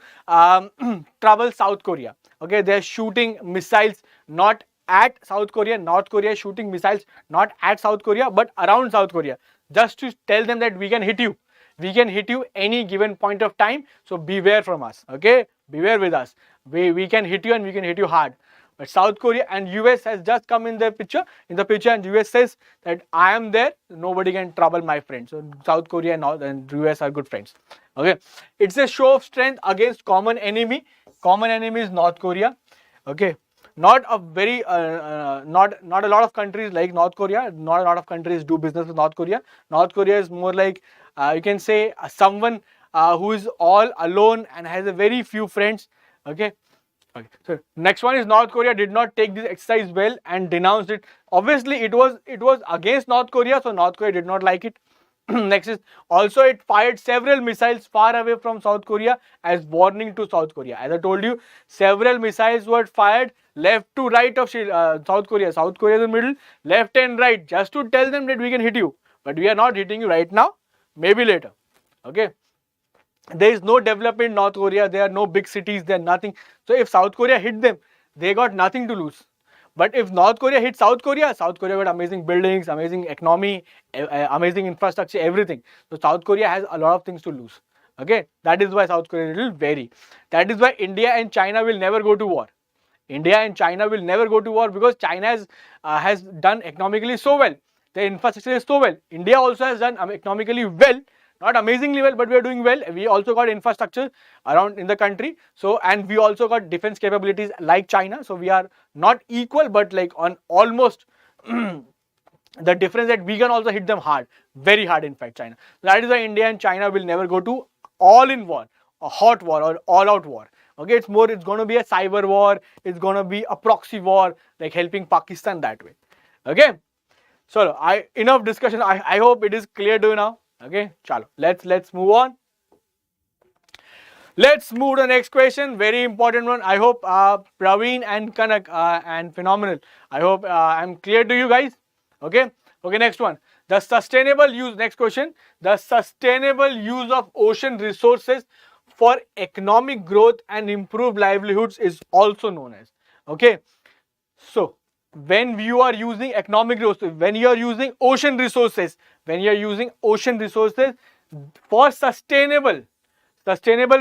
trouble South Korea. Okay, they are shooting missiles not at South Korea. North Korea is shooting missiles not at South Korea but around South Korea, just to tell them that we can hit you. We can hit you any given point of time. So beware from us. Okay, beware with us. We can hit you and we can hit you hard. But South Korea and US has just come in the picture, and US says that I am there, nobody can trouble my friends. So South Korea and US are good friends. Okay, it's a show of strength against common enemy. Common enemy is North Korea. Okay, not a very not a lot of countries like North Korea. Not a lot of countries do business with North Korea. North Korea is more like you can say someone who is all alone and has a very few friends. Okay. Okay. So next one is North Korea did not take this exercise well and denounced it. Obviously, it was against North Korea, so North Korea did not like it. Next is also it fired several missiles far away from South Korea as warning to South Korea. As I told you, several missiles were fired left to right of South Korea. South Korea is in the middle, left and right, just to tell them that we can hit you, but we are not hitting you right now. Maybe later. Okay. There is no development in North Korea. There are no big cities. There are nothing. So if South Korea hit them, they got nothing to lose. But if North Korea hit South Korea got amazing buildings, amazing economy, amazing infrastructure, everything. So South Korea has a lot of things to lose. Okay, that is why South Korea will vary. That is why India and China will never go to war. India and China will never go to war because China has done economically so well. Their infrastructure is so well. India also has done economically well. Not amazingly well, but we are doing well. We also got infrastructure around in the country. So, and we also got defense capabilities like China. So, we are not equal, but like on almost the difference that we can also hit them hard, very hard in fact, China. That is why India and China will never go to all in war, a hot war or all out war. Okay, it's going to be a cyber war. It's going to be a proxy war, like helping Pakistan that way. Okay. So, enough discussion. I hope it is clear to you now. Okay, chalo. Let's move on. Let's move to the next question. Very important one. I hope Praveen and Kanak and phenomenal. I hope I'm clear to you guys. Okay. Okay. Next one. The sustainable use. Next question. The sustainable use of ocean resources for economic growth and improved livelihoods is also known as. Okay. So when you are using economic growth, when you are using ocean resources, for sustainable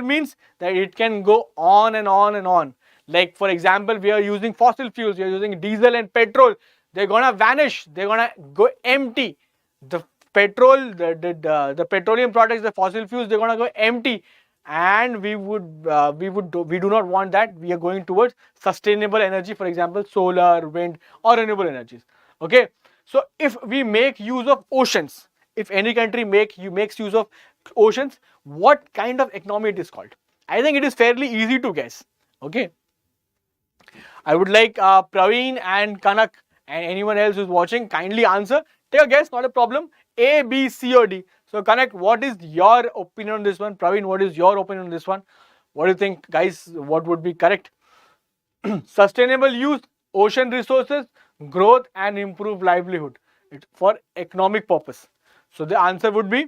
means that it can go on and on and on. Like for example, we are using fossil fuels, we are using diesel and petrol. They're gonna vanish. They're gonna go empty. The petrol, the petroleum products, the fossil fuels, they're gonna go empty. And we do not want that. We are going towards sustainable energy, for example, solar, wind, or renewable energies. Okay. So if we make use of oceans, if any country makes use of oceans, what kind of economy it is called? I think it is fairly easy to guess. Okay. I would like Praveen and Kanak and anyone else who's watching kindly answer. Take a guess, not a problem. A, B, C or D. So Kanak, what is your opinion on this one? Praveen, what is your opinion on this one? What do you think, guys? What would be correct? Sustainable use, ocean resources, growth and improved livelihood. It's for economic purpose. So the answer would be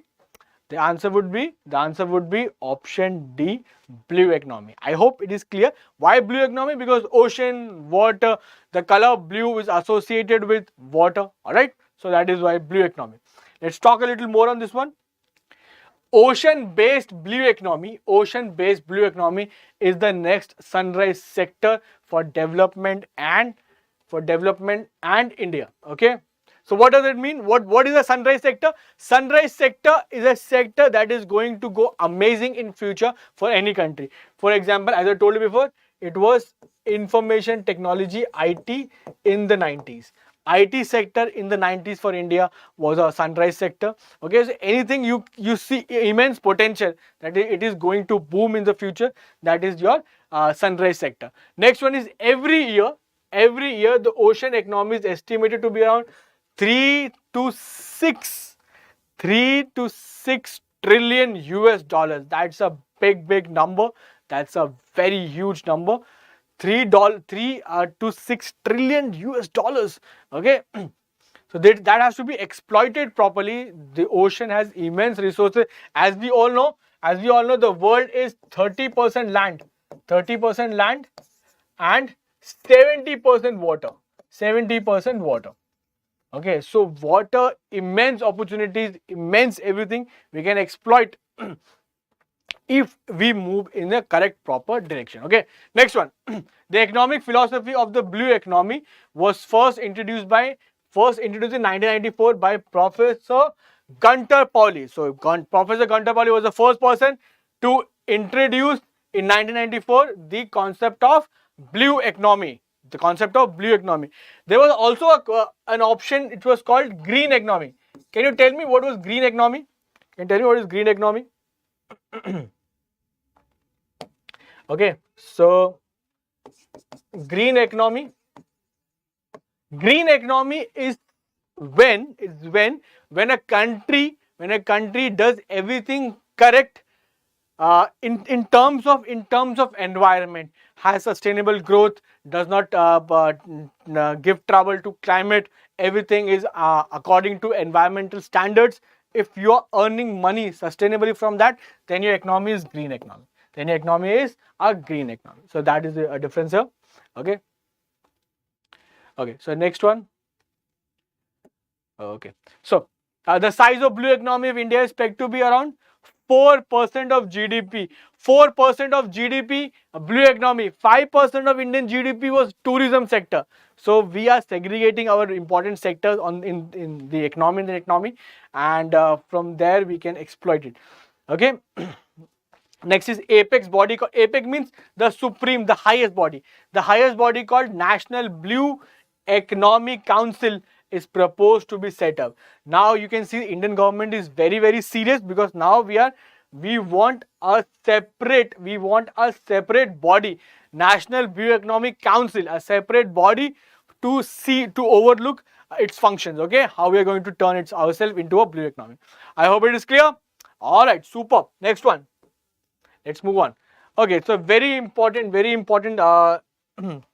option D, blue economy. I hope it is clear. Why blue economy? Because ocean, water, the color blue is associated with water. Alright. So that is why blue economy. Let's talk a little more on this one. Ocean-based blue economy is the next sunrise sector for development and India. Okay. So what does it mean? What is a sunrise sector? Sunrise sector is a sector that is going to go amazing in future for any country. For example, as I told you before, it was information technology, IT in the 90s. IT sector in the 90s for India was a sunrise sector. Okay, so anything you see immense potential that it is going to boom in the future, that is your sunrise sector. Next one is every year the ocean economy is estimated to be around 3 to 6 trillion US dollars. That's a big number. That's a very huge number. 3 to 6 trillion US dollars. Okay. So that has to be exploited properly. The ocean has immense resources. As we all know, the world is 30% land, 30% land and 70% water. 70% water. Okay, so water, immense opportunities, immense everything we can exploit if we move in the correct proper direction. Okay, next one. The economic philosophy of the blue economy was first introduced in 1994 by Professor Gunter Pauli. So Professor Gunter Pauli was the first person to introduce in 1994 the concept of blue economy. The concept of blue economy. There was also an option, it was called green economy. Can you tell me what was green economy? Can you tell me what is green economy? Okay, so green economy is when a country does everything correct in terms of environment, has sustainable growth, does not give trouble to climate, everything is according to environmental standards. If you are earning money sustainably from that, then your economy is green economy. Then your economy is a green economy. So that is a difference here. Okay. Okay. So next one. Okay. So the size of blue economy of India is expected to be around 4% of GDP. 4% of GDP, blue economy. 5% of Indian GDP was tourism sector. So we are segregating our important sectors in the economy, and from there we can exploit it. Okay. Next is apex body. Apex means the supreme, the highest body. The highest body called National Blue Economic Council is proposed to be set up. Now you can see the Indian government is very serious, because now we want a separate body, National Blue Economic Council, a separate body to overlook its functions. Okay, how we are going to turn ourselves into a blue economy. I hope it is clear. All right, super. Next one. Let's move on. Okay, so very important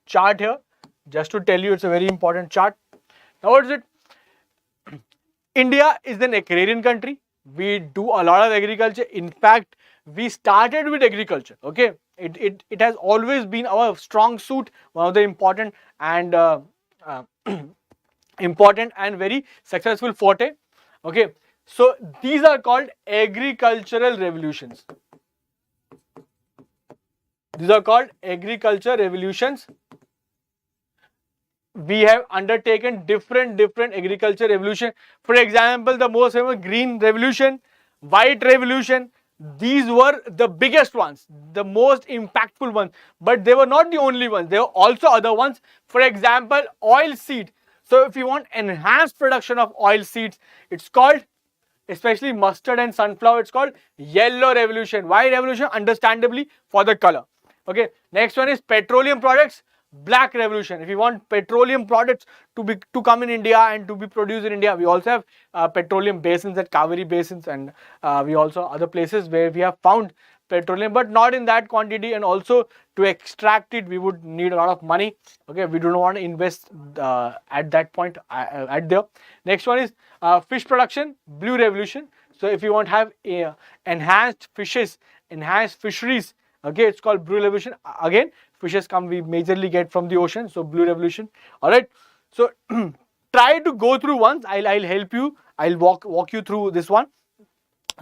chart here. Just to tell you, it's a very important chart. Now what is it? India is an agrarian country. We do a lot of agriculture. In fact, we started with agriculture. Okay, it has always been our strong suit, one of the important and very successful forte. Okay, so these are called agricultural revolutions. These are called agriculture revolutions. We have undertaken different agriculture revolution. For example, the most famous green revolution, white revolution. These were the biggest ones, the most impactful ones. But they were not the only ones. There were also other ones. For example, oil seed. So if you want enhanced production of oil seeds, it's called, especially mustard and sunflower, it's called yellow revolution. Why revolution? Understandably, for the color. Okay, next one is petroleum products, black revolution. If you want petroleum products to come in India and to be produced in India, we also have petroleum basins at Kaveri basins, and we also other places where we have found petroleum, but not in that quantity, and also to extract it we would need a lot of money. Okay, we do not want to invest at that point at there. Next one is fish production, blue revolution. So if you want to have enhanced fishes, enhanced fisheries, okay, it's called blue revolution. Again, fishes we majorly get from the ocean, so blue revolution. All right, so try to go through once. I'll help you. I'll walk you through this one.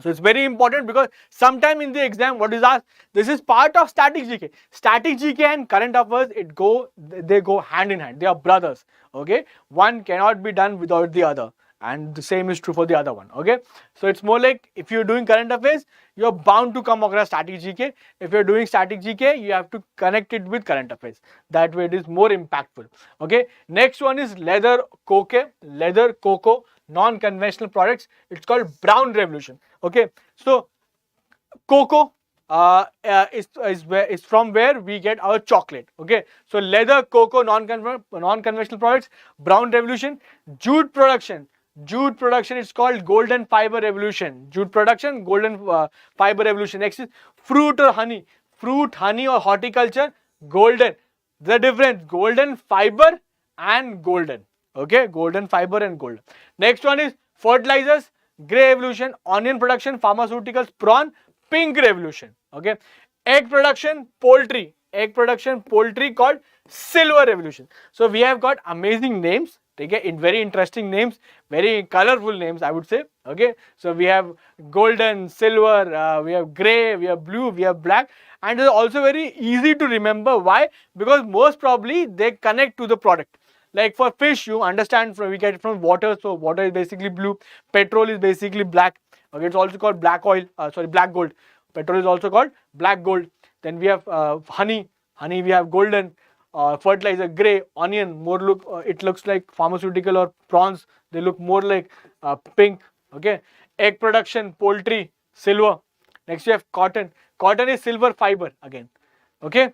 So it's very important because sometime in the exam, what is asked? This is part of static GK. Static GK and current affairs, they go hand in hand. They are brothers. Okay, one cannot be done without the other, and the same is true for the other one. Okay, so it's more like if you're doing current affairs, you're bound to come across static GK. If you're doing static GK, you have to connect it with current affairs. That way, it is more impactful. Okay, next one is leather cocoa, non-conventional products. It's called brown revolution. Okay, so cocoa is from where we get our chocolate. Okay, so leather, cocoa, non-conventional products, brown revolution. Jute production is called golden fiber revolution. Jute production, golden fiber revolution. Next is fruit, honey or horticulture, golden. The difference, golden fiber and golden. Okay, golden fiber and golden. Next one is fertilizers, grey revolution. Onion production, pharmaceuticals, prawn, pink revolution. Okay, egg production, poultry called silver revolution. So we have got amazing names. Okay, in very interesting names, very colorful names, I would say. Okay, so we have golden, silver, we have grey, we have blue, we have black, and it's also very easy to remember. Why? Because most probably they connect to the product. Like for fish, you understand, we get it from water, so water is basically blue, petrol is basically black. Okay, it's also called black gold. Petrol is also called black gold. Then we have honey we have golden. Fertilizer, grey. Onion, it looks like pharmaceutical, or prawns, they look more like pink. Okay, egg production, poultry, silver. Next we have cotton is silver fiber again. Okay,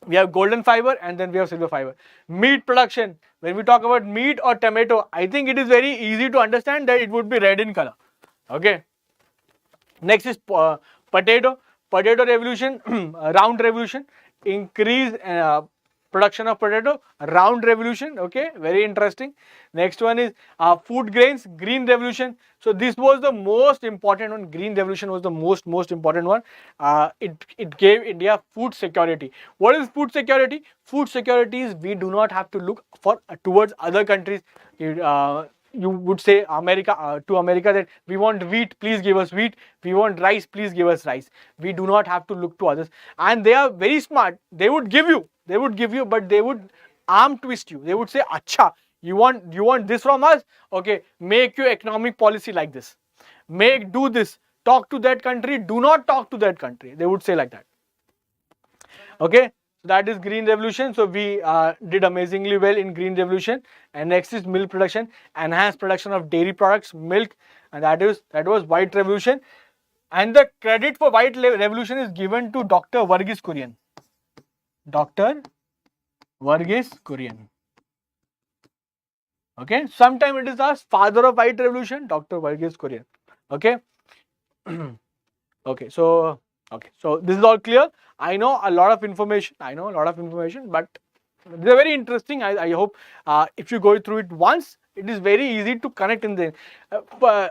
we have golden fiber and then we have silver fiber. Meat production, when we talk about meat or tomato, I think it is very easy to understand that it would be red in color. Okay, next is potato revolution, round revolution. Increase production of potato, round revolution. Okay, very interesting. Next one is food grains, green revolution. So this was the most important one. Green revolution was the most important one. It gave India food security. What is food security? Food security is we do not have to look for towards other countries. You would say to America that we want wheat, please give us wheat. We want rice, please give us rice. We do not have to look to others, and they are very smart. They would give you, but they would arm twist you. They would say, "Acha, you want this from us? Okay, make your economic policy like this. Do this. Talk to that country. Do not talk to that country." They would say like that. Okay. That is green revolution. So we did amazingly well in green revolution. And next is milk production, enhanced production of dairy products, milk, and that was white revolution. And the credit for white revolution is given to Dr. Verghese Kurian. Dr. Verghese Kurian. Okay, sometime it is asked father of white revolution, Dr. Verghese Kurian. Okay. Okay, so this is all clear. I know a lot of information, but they're very interesting. I hope if you go through it once, it is very easy to connect in there.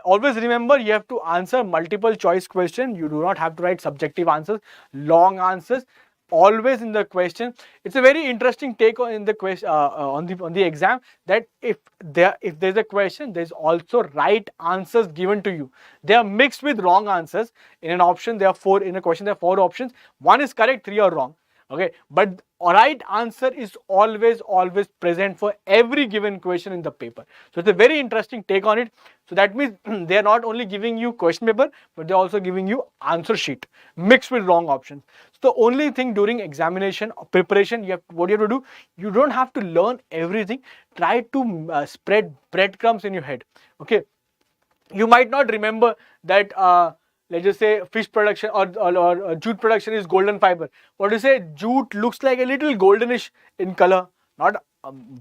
Always remember, you have to answer multiple choice question. You do not have to write subjective answers, long answers. Always in the question, it's a very interesting take on in the question on the exam, that if there's a question, there's also right answers given to you. They are mixed with wrong answers. In an option there are four, in a question there are 4 options. One is correct, 3 are wrong. Okay, but right answer is always present for every given question in the paper. So it's a very interesting take on it. So that means they are not only giving you question paper, but they're also giving you answer sheet mixed with wrong options. So the only thing during examination or preparation, what you have to do, you don't have to learn everything. Try to spread breadcrumbs in your head. Okay, you might not remember that let's just say fish production or jute production is golden fiber. What do you say? Jute looks like a little goldenish in color, not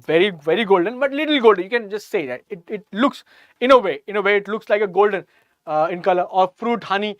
very golden, but little golden. You can just say that it looks in a way it looks like a golden in color. Or fruit, honey,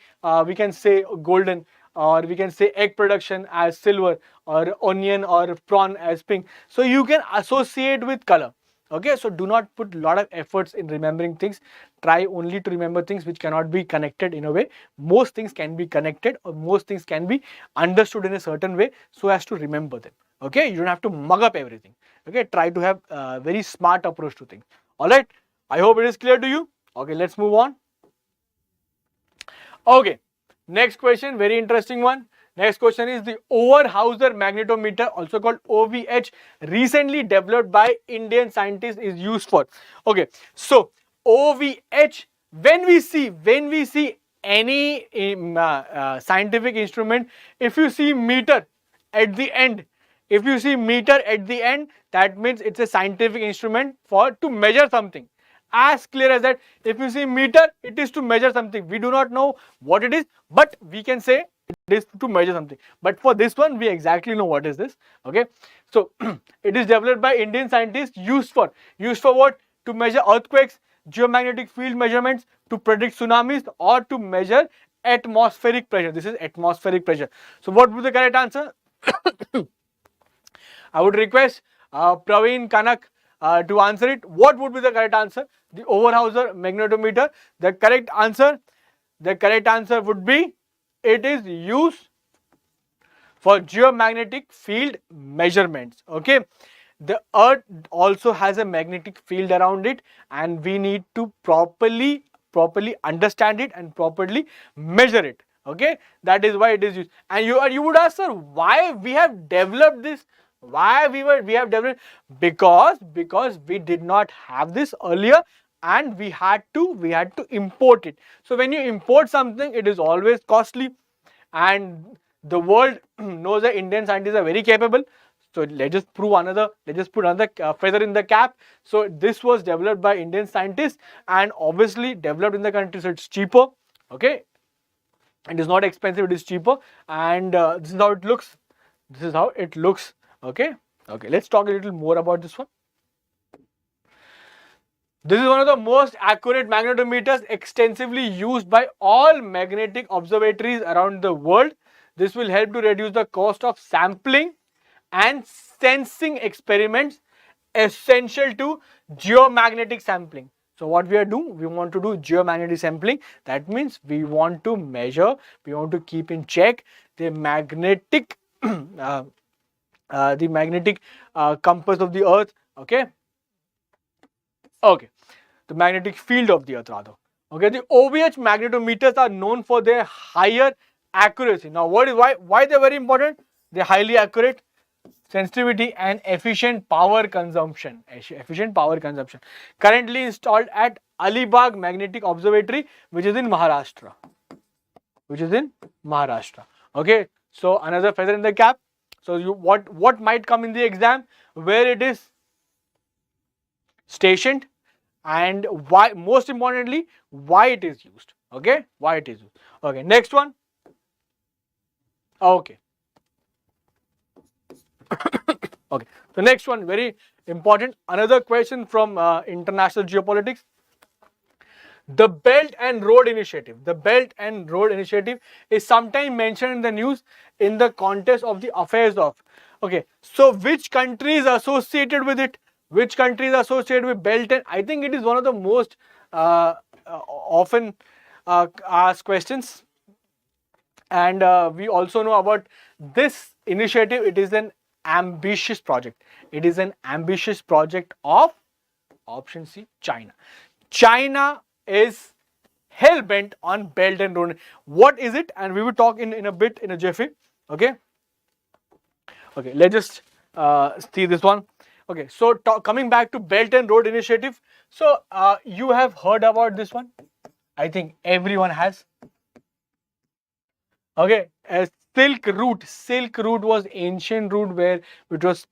we can say golden, or we can say egg production as silver, or onion or prawn as pink. So you can associate with color. Okay, so do not put a lot of efforts in remembering things. Try only to remember things which cannot be connected in a way. Most things can be connected, or most things can be understood in a certain way so as to remember them. Okay, you don't have to mug up everything. Okay, try to have a very smart approach to things. Alright, I hope it is clear to you. Okay, let's move on. Okay, next question, very interesting one. Next question is the Overhauser magnetometer, also called OVH, recently developed by Indian scientists, is used for. Okay, so OVH, when we see any scientific instrument, if you see meter at the end, that means it's a scientific instrument for to measure something. As clear as that. If you see meter, it is to measure something. We do not know what it is, but we can say it is to measure something. But for this one, we exactly know what is this. Okay, so it is developed by Indian scientists, used for what? To measure earthquakes, geomagnetic field measurements, to predict tsunamis, or to measure atmospheric pressure. This is atmospheric pressure. So what would be the correct answer? I would request Praveen Kanak to answer it. What would be the correct answer? The Overhauser magnetometer. The correct answer would be, it is used for geomagnetic field measurements. Okay, the earth also has a magnetic field around it, and we need to properly understand it and properly measure it. Okay, that is why it is used. And you would ask, sir, why we have developed this? Why we have developed? Because we did not have this earlier, and we had to import it. So when you import something, it is always costly, and the world knows that Indian scientists are very capable. So let's just put another feather in the cap. So this was developed by Indian scientists, and obviously developed in the country, so it's cheaper. Okay, it is not expensive, it is cheaper, and this is how it looks. Okay, let's talk a little more about this one. This is one of the most accurate magnetometers extensively used by all magnetic observatories around the world. This will help to reduce the cost of sampling and sensing experiments essential to geomagnetic sampling. So what we want to do geomagnetic sampling. That means we want to measure, we want to keep in check the magnetic compass of the earth. Okay, the magnetic field of the earth rather. Okay, the OVH magnetometers are known for their higher accuracy. Now why they're very important? They're highly accurate, sensitivity, and efficient power consumption. Currently installed at Alibag Magnetic Observatory, which is in Maharashtra. Okay, so another feather in the cap. So what might come in the exam? Where it is stationed, and why, most importantly, why it is used. Okay, why it is used. Okay, next one. Okay. Okay, the next one, very important. Another question from international geopolitics. The Belt and Road Initiative. The Belt and Road Initiative is sometimes mentioned in the news in the context of the affairs of. Okay, so which country is associated with it? Which country is associated with Belt? And I think it is one of the most often asked questions. And we also know about this initiative. It is an ambitious project. It is an ambitious project of option C, China. China is hell bent on Belt and Road. What is it? And we will talk in a bit in a jiffy. Okay. Okay. Let's just see this one. Okay. So coming back to Belt and Road Initiative. So you have heard about this one. I think everyone has. Okay. Silk Route was ancient route which was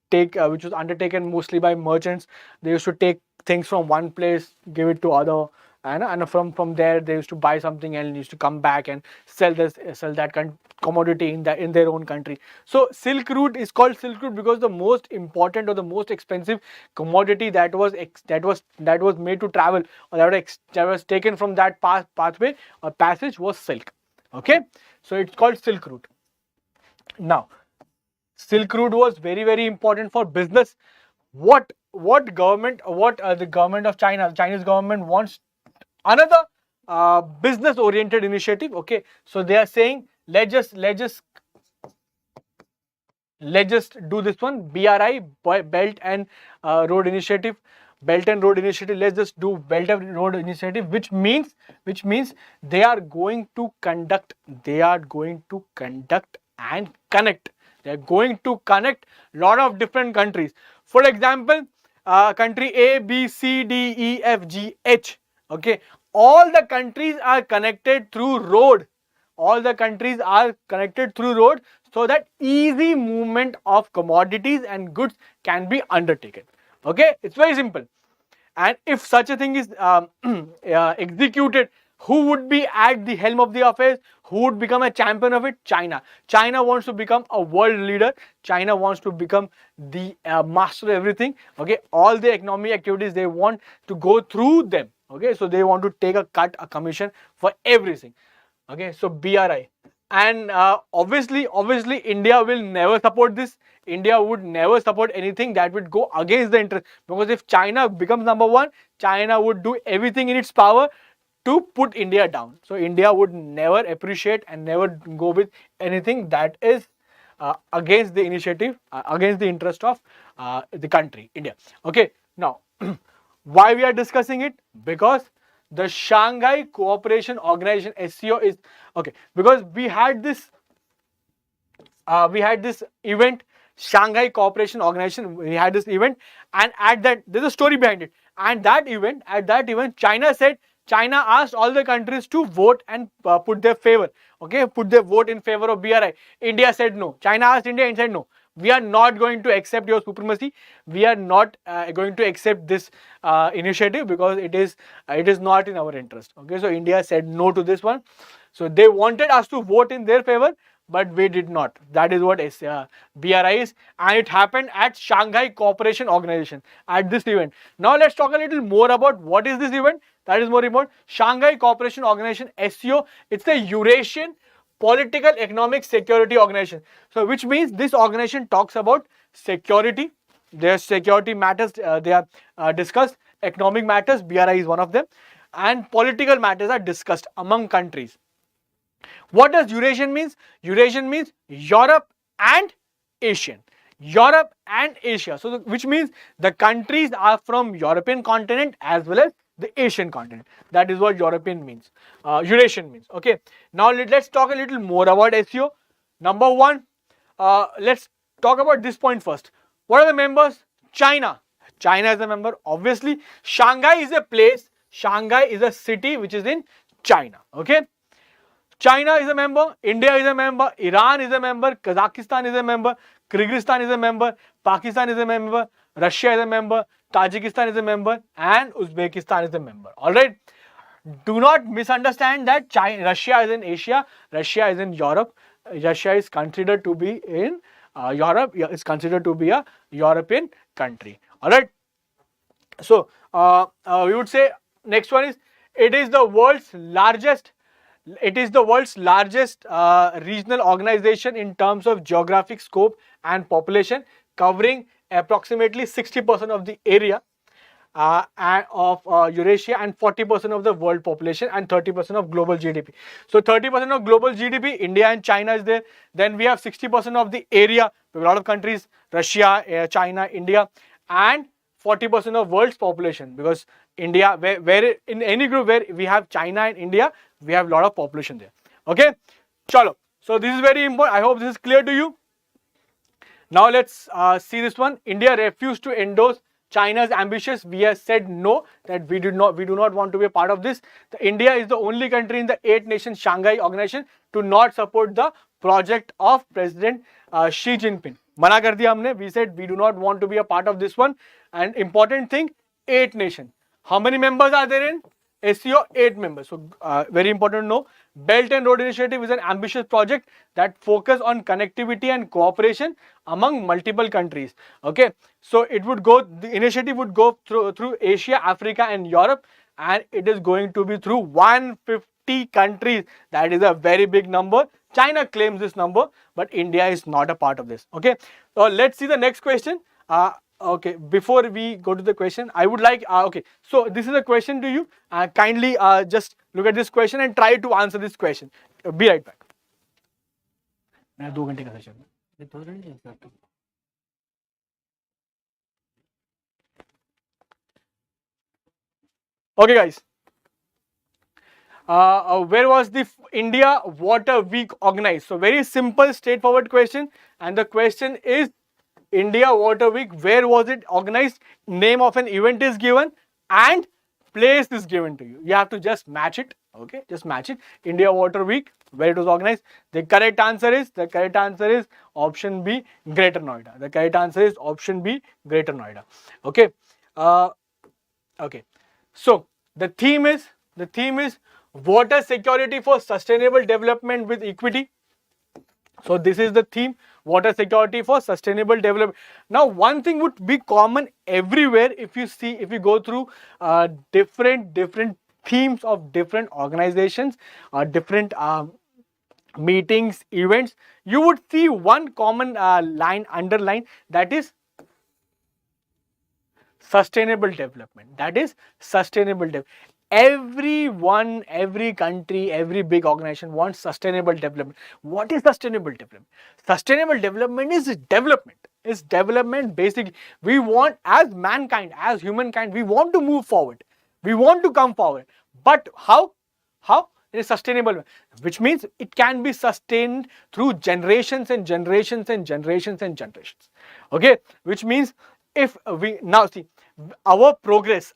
undertaken mostly by merchants. They used to take things from one place, give it to other, and from there they used to buy something and used to come back and sell that commodity in their own country. So Silk Route is called Silk Route because the most important or the most expensive commodity that was made to travel, or that was taken from that pathway or passage, was silk. Okay, so it's called Silk Route. Now, Silk Route was very, very important for business. The government of China, the Chinese government, wants another business-oriented initiative. Okay, so they are saying, let's just do this one, BRI, Belt and Road Initiative. Belt and Road Initiative. Let's just do Belt and Road Initiative, which means they are going to conduct and connect. They are going to connect lot of different countries. For example, country A, B, C, D, E, F, G, H. Okay, all the countries are connected through road. All the countries are connected through road, so that easy movement of commodities and goods can be undertaken. Okay, it's very simple. And if such a thing is executed, who would be at the helm of the affairs? Who would become a champion of it? China. China wants to become a world leader. China wants to become the master of everything. Okay, all the economic activities, they want to go through them. Okay, so they want to take a commission for everything. Okay, so BRI. And obviously India will never support this. India would never support anything that would go against the interest, because if China becomes number one, China would do everything in its power to put India down. So India would never appreciate and never go with anything that is against the initiative, against the interest of the country, India. Okay, now why we are discussing it? Because the Shanghai Cooperation Organization, SCO, is okay, because we had this event, Shanghai Cooperation Organization. We had this event, and at that, there's a story behind it. And at that event, China asked all the countries to vote and put their favor. Okay, put their vote in favor of BRI. India said no. China asked India and said no. We are not going to accept your supremacy. We are not going to accept this initiative, because it is not in our interest. Okay, so India said no to this one. So they wanted us to vote in their favor, but we did not. That is what BRI is, and it happened at Shanghai Cooperation Organization at this event. Now let's talk a little more about what is this event. That is more important. Shanghai Cooperation Organization, SCO. It's the Eurasian Political Economic Security Organization. So which means this organization talks about security. Their security matters, they are discussed. Economic matters, BRI is one of them, and political matters are discussed among countries. What does Eurasian means? Eurasian means Europe and Asian. Europe and Asia. So which means the countries are from European continent as well as the Asian continent. That is what European means. Eurasian means. Okay. Now let's talk a little more about SCO. Number one, let's talk about this point first. What are the members? China. China is a member. Obviously, Shanghai is a place. Shanghai is a city which is in China. Okay. China is a member, India is a member, Iran is a member, Kazakhstan is a member, Kyrgyzstan is a member, Pakistan is a member, Russia is a member, Tajikistan is a member, and Uzbekistan is a member. Alright. Do not misunderstand that Russia is in Asia, Russia is in Europe. Russia is considered to be in Europe, it's considered to be a European country. Alright. So, we would say next one is, it is the world's largest regional organization in terms of geographic scope and population, covering approximately 60% of the area of Eurasia, and 40% of the world population, and 30% of global GDP. So 30% of global GDP, India and China is there. Then we have 60% of the area, a lot of countries, Russia, China, India, and 40% of world's population, because India, where in any group where we have China and India, we have a lot of population there. Okay, chalo. So this is very important. I hope this is clear to you. Now let's see this one. India refused to endorse China's ambitious. We have said no, that we do not want to be a part of this. India is the only country in the 8-nation Shanghai organization to not support the project of President Xi Jinping. Mana kar diya humne. We said we do not want to be a part of this one. And important thing, 8 nations. How many members are there in SCO? 8 members. So very important to know. Belt and Road Initiative is an ambitious project that focuses on connectivity and cooperation among multiple countries. Okay, so the initiative would go through Asia, Africa, and Europe, and it is going to be through 150 countries. That is a very big number. China claims this number, but India is not a part of this. Okay, so let's see the next question. Okay, before we go to the question, I would like, okay, so this is a question to you. Kindly just look at this question and try to answer this question. Be right back. Okay, guys. Where was the India Water Week organized? So very simple, straightforward question. And the question is, India Water Week, where was it organized? Name of an event is given and place is given to you. You have to just match it. Okay, just match it. India Water Week, where it was organized. The correct answer is option B, Greater Noida. The correct answer is option B, Greater Noida. Okay. Okay. So the theme is water security for sustainable development with equity. So this is the theme, water security for sustainable development. Now one thing would be common everywhere. If you go through different themes of different organizations, different meetings, events, you would see one common line underline, that is sustainable development. That is sustainable development. Everyone, every country, every big organization wants sustainable development. What is sustainable development? Sustainable development is development. It's development. Basically, we want, as mankind, as humankind, we want to move forward. We want to come forward. But how? How? In a sustainable way, which means it can be sustained through generations and generations and generations and generations. Okay, which means if we now see, our progress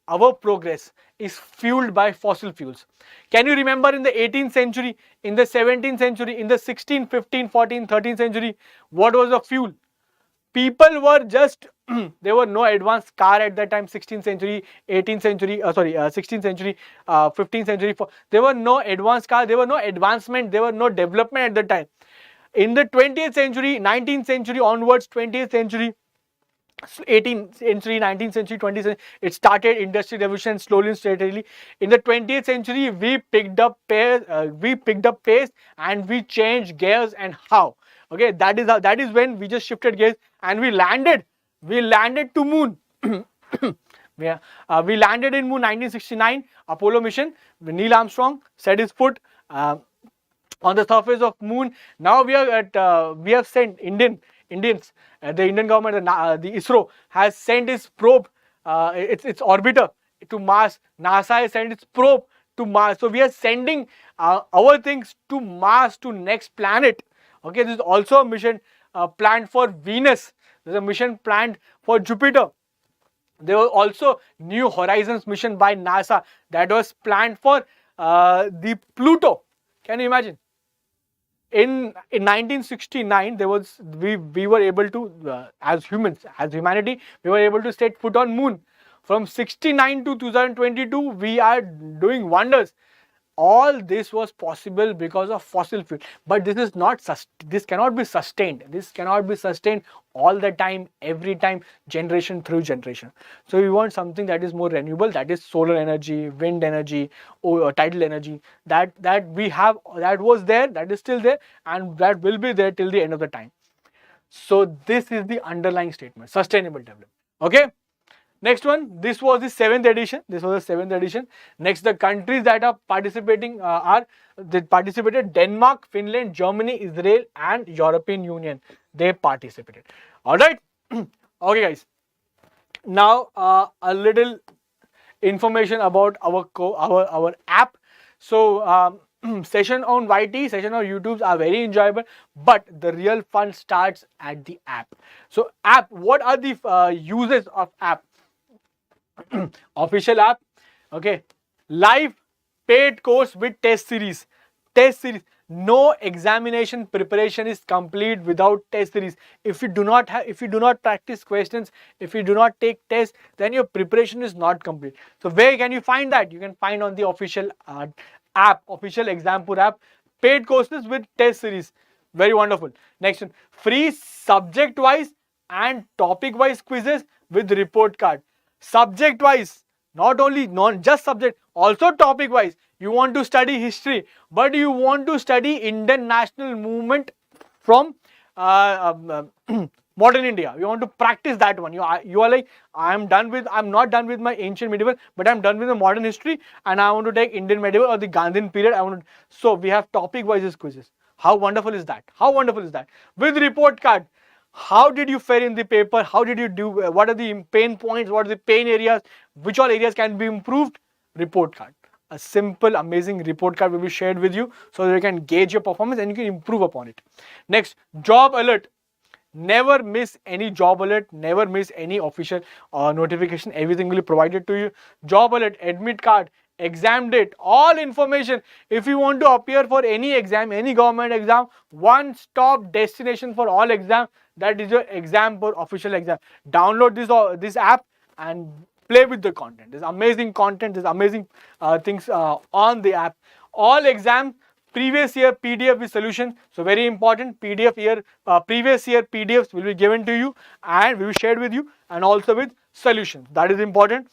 is fueled by fossil fuels. Can you remember in the 18th century, in the 17th century, in the 16th, 15th, 14th, 13th century, what was the fuel? People were just there were no advanced car at that time. 16th century, 18th century, 16th century, 15th century. There were no advanced car. There were no advancement. There were no development at that time. In the 20th century, 19th century onwards, 20th century, 18th century, 19th century, 20th century, it started industrial revolution slowly and steadily. In the 20th century, we picked up pace and we changed gears. And how? Okay, that is when we just shifted gears and we landed to moon. Yeah, we landed in moon 1969 Apollo mission. Neil Armstrong set his foot on the surface of moon. Now we have sent Indians, the Indian government, the ISRO has sent its probe, its orbiter to Mars. NASA has sent its probe to Mars. So we are sending our things to Mars, to next planet. Okay, this is also a mission planned for Venus. There's a mission planned for Jupiter. There was also New Horizons mission by NASA that was planned for the Pluto. Can you imagine? In 1969, there was we were able to as humans, as humanity, we were able to set foot on moon. From 69 to 2022, we are doing wonders. All this was possible because of fossil fuel, but this cannot be sustained. This cannot be sustained all the time, every time, generation through generation. So we want something that is more renewable, that is solar energy, wind energy, or tidal energy, that we have, that was there, that is still there, and that will be there till the end of the time. So this is the underlying statement, sustainable development. Okay. Next one, this was the 7th edition. Next, the countries that are participating participated: Denmark, Finland, Germany, Israel, and European Union. They participated. All right. Okay, guys. Now a little information about our app. So session on YT, session on YouTube are very enjoyable, but the real fun starts at the app. So app, what are the uses of app? Official app, okay, live paid course with test series. No examination preparation is complete without test series. If you do not practice questions, if you do not take tests, then your preparation is not complete. So where can you find that? You can find on the official app, official Exampur app, paid courses with test series. Very wonderful. Next one, free subject wise and topic wise quizzes with report card. Subject wise, not just subject, also topic wise. You want to study history, but you want to study Indian national movement from modern India. You want to practice that one. You are like, I'm not done with my ancient medieval, but I'm done with the modern history, and I want to take Indian medieval or the Gandhian period. So we have topic wise quizzes. How wonderful is that? With report card. How did you fare in the paper? How did you do? What are the pain points? What are the pain areas? Which all areas can be improved? report card. A simple, amazing report card will be shared with you so that you can gauge your performance and you can improve upon it. Next, job alert. Never miss any job alert, never miss any official notification. Everything will be provided to you. Job alert, admit card, exam date, all information. If you want to appear for any exam, any government exam, one stop destination for all exam, that is your Exampur official exam. Download this app and play with the content. There's amazing content, there's amazing things on the app. All exam previous year PDF with solution. So very important, PDF year, previous year PDFs will be given to you and will be shared with you, and also with solutions. That is important.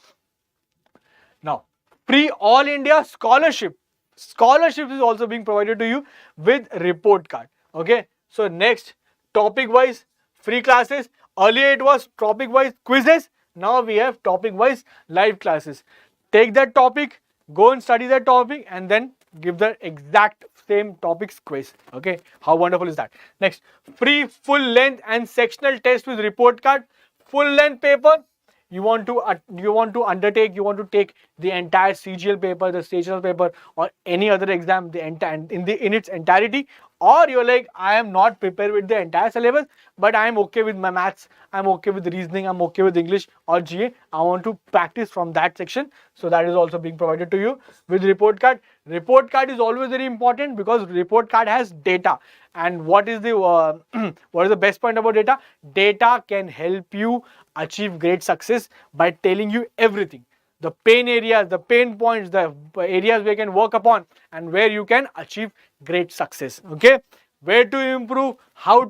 Now, free all India scholarship. Scholarship is also being provided to you with report card. Okay. So next, topic wise free classes. Earlier it was topic wise quizzes. Now we have topic wise live classes. Take that topic, go and study that topic, and then give the exact same topics quiz. Okay, how wonderful is that? Next, free full length and sectional test with report card. Full length paper, you want to take the entire CGL paper, the stational paper, or any other exam, in its entirety, or you're like, I am not prepared with the entire syllabus, but I am okay with my maths, I'm okay with reasoning, I'm okay with English or GA, I want to practice from that section. So that is also being provided to you with report card. Report card is always very important because report card has data. And what is the best point about data? Data can help you achieve great success by telling you everything. The pain areas, the pain points, the areas where you can work upon and where you can achieve great success. Okay, where to improve, how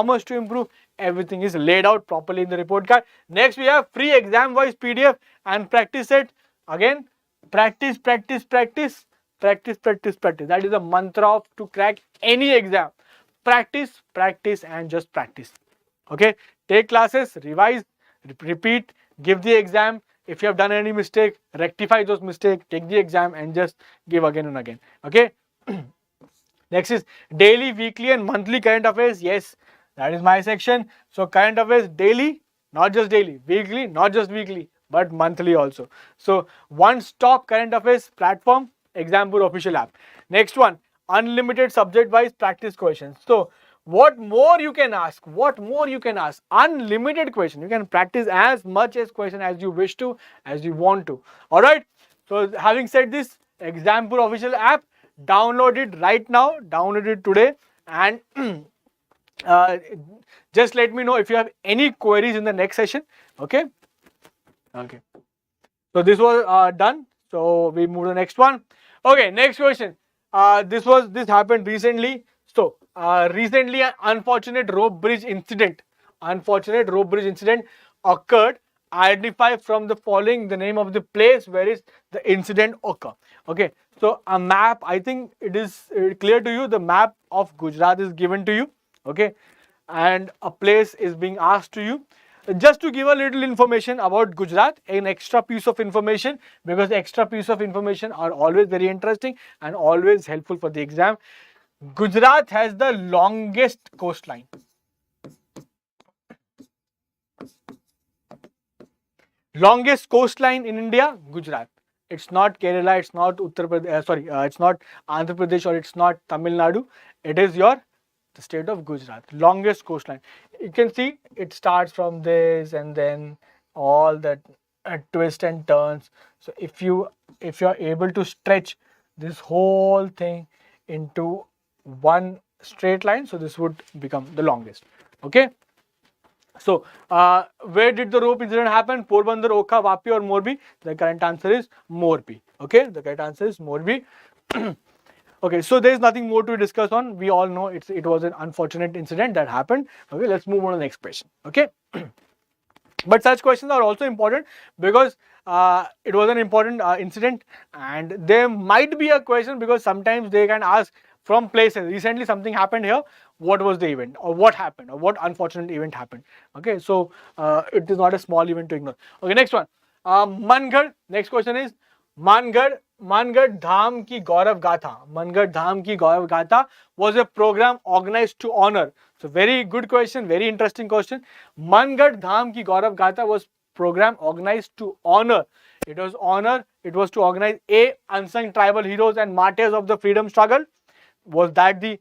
much to improve, everything is laid out properly in the report card. Next, we have free exam wise PDF and practice set. Again, practice. That is the mantra to crack any exam. Practice and just practice. Okay, take classes, revise, repeat, give the exam. If you have done any mistake, rectify those mistakes, take the exam and just give again and again. Okay. Next is daily, weekly and monthly current affairs. Yes, that is my section. So current affairs daily, not just daily, weekly, not just weekly, but monthly also. So one stop current affairs platform, Exampur official app. Next one, unlimited subject wise practice questions. So what more you can ask? Unlimited question. You can practice as much as question as you wish to, as you want to. All right. So having said this, Exampur official app, download it right now. Download it today, and just let me know if you have any queries in the next session. Okay. Okay. So this was done. So we move to the next one. Okay. Next question. This happened recently. So recently, an unfortunate rope bridge incident occurred. Identify from the following the name of the place where is the incident occur. Okay, so a map, I think it is clear to you. The map of Gujarat is given to you. Okay, and a place is being asked to you. Just to give a little information about Gujarat, an extra piece of information, because extra piece of information are always very interesting and always helpful for the exam. Gujarat has the longest coastline. Longest coastline in India, Gujarat. It's not Kerala, it's not Uttar Pradesh, it's not Andhra Pradesh, or it's not Tamil Nadu. It is the state of Gujarat. Longest coastline. You can see it starts from this and then all that twists and turns. So if you are able to stretch this whole thing into one straight line, so this would become the longest. Okay. So where did the rope incident happen? Porbandar, Okha, Vapi or Morbi? The correct answer is Morbi. Okay, the correct answer is Morbi. Okay, so there is nothing more to discuss on. We all know it was an unfortunate incident that happened. Okay, let's move on to the next question. Okay. But such questions are also important because it was an important incident, and there might be a question because sometimes they can ask from places. Recently something happened here. What was the event, or what happened, or what unfortunate event happened? Okay, so it is not a small event to ignore. Okay, next one. Mangad. Next question is Mangad Dham ki Gaurav Gatha. Mangad Dham ki Gaurav Gatha was a program organized to honor. So very good question, very interesting question. Mangad Dham ki Gaurav Gatha was program organized to honor? It was to organize A, unsung tribal heroes and martyrs of the freedom struggle. Was that the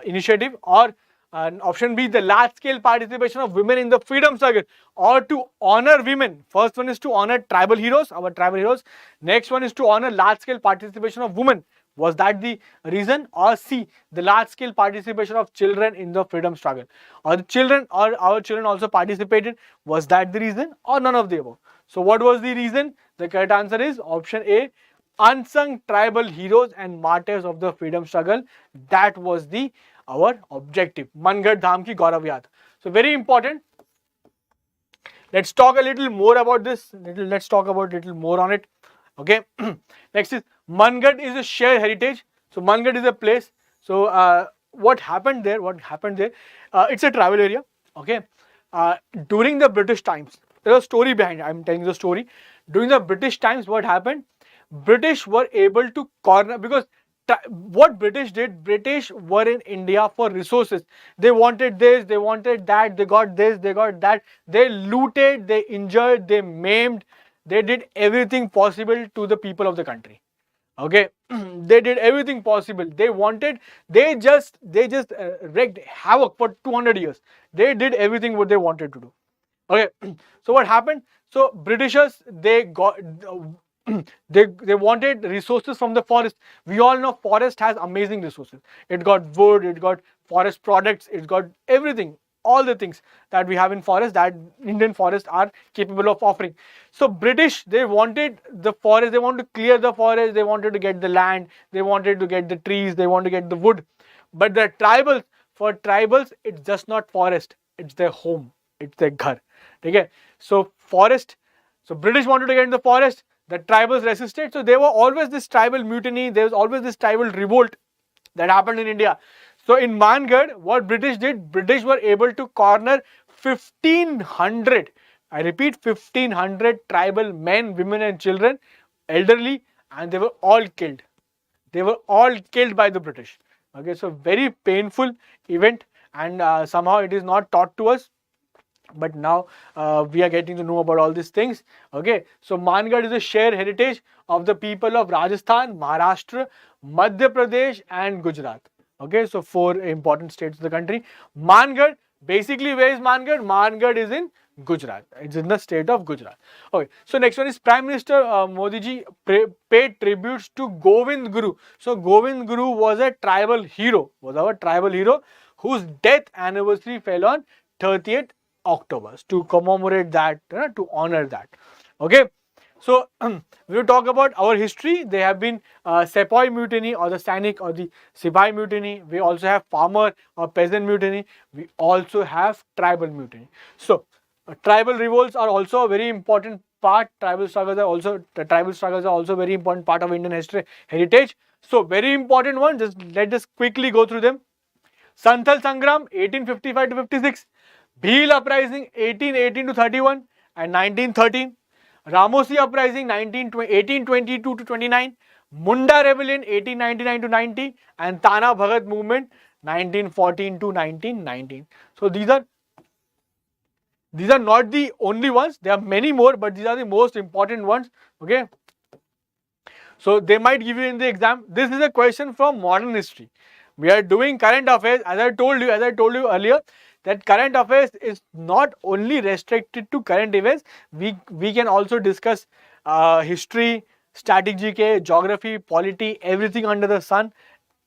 initiative? Or option B, the large scale participation of women in the freedom struggle, or to honor women? First one is to honor tribal heroes, our tribal heroes. Next one is to honor large scale participation of women. Was that the reason? Or C, the large scale participation of children in the freedom struggle, or the children, or our children also participated? Was that the reason, or none of the above? So what was the reason? The correct answer is option A, unsung tribal heroes and martyrs of the freedom struggle. That was the our objective. Mangad Dham ki Gaurav Yatra. So very important. Let's talk a little more about this. Let's talk about little more on it. Okay. Next is Mangad is a shared heritage. So Mangad is a place. So what happened there? It's a tribal area. Okay. During the British times, there's a story behind it. I'm telling you the story. During the British times, what happened? British were able to corner, because what British did, British were in India for resources. They wanted this, they wanted that, they got this, they got that. They looted, they injured, they maimed, they did everything possible to the people of the country. Okay, they did everything possible. They just wreaked havoc for 200 years. They did everything what they wanted to do. Okay, so what happened? So Britishers, they got they wanted resources from the forest. We all know forest has amazing resources. It got wood, it got forest products, it got everything, all the things that we have in forest that Indian forests are capable of offering. So British, they wanted the forest, they wanted to clear the forest, they wanted to get the land, they wanted to get the trees, they wanted to get the wood. But the tribals, for tribals, it's just not forest, it's their home, it's their ghar. Okay? So forest, so British wanted to get in the forest, the tribals resisted. So there were always this tribal mutiny, there was always this tribal revolt that happened in India. So in Mangad, what British did, British were able to corner 1500, I repeat 1500 tribal men, women and children, elderly, and they were all killed. They were all killed by the British. Okay, so very painful event, and somehow it is not taught to us. But now we are getting to know about all these things. Okay, so Mangad is a shared heritage of the people of Rajasthan, Maharashtra, Madhya Pradesh and Gujarat. Okay, so 4 important states of the country. Mangad, basically where is Mangad? Mangad is in Gujarat. It's in the state of Gujarat. Okay, so next one is Prime Minister Modi ji paid tributes to Govind Guru. So Govind Guru was a tribal hero, whose death anniversary fell on 30th October, to commemorate that, to honor that. Okay, so when we talk about our history, they have been Sepoy mutiny, or the Sainik or the Sipahi mutiny. We also have farmer or peasant mutiny. We also have tribal mutiny. So tribal revolts are also a very important part. Tribal struggles are also very important part of Indian history heritage. So very important one. Let us quickly go through them. Santhal Sangram 1855 to 56. Bhil Uprising 1818 to 31 and 1913. Ramosi Uprising 1822 to 29. Munda Rebellion 1899 to 90 and Tana Bhagat Movement 1914 to 1919. So these are not the only ones. There are many more, but these are the most important ones. Okay. So they might give you in the exam. This is a question from modern history. We are doing current affairs. As I told you earlier, that current affairs is not only restricted to current events. We can also discuss history, static GK, geography, polity, everything under the sun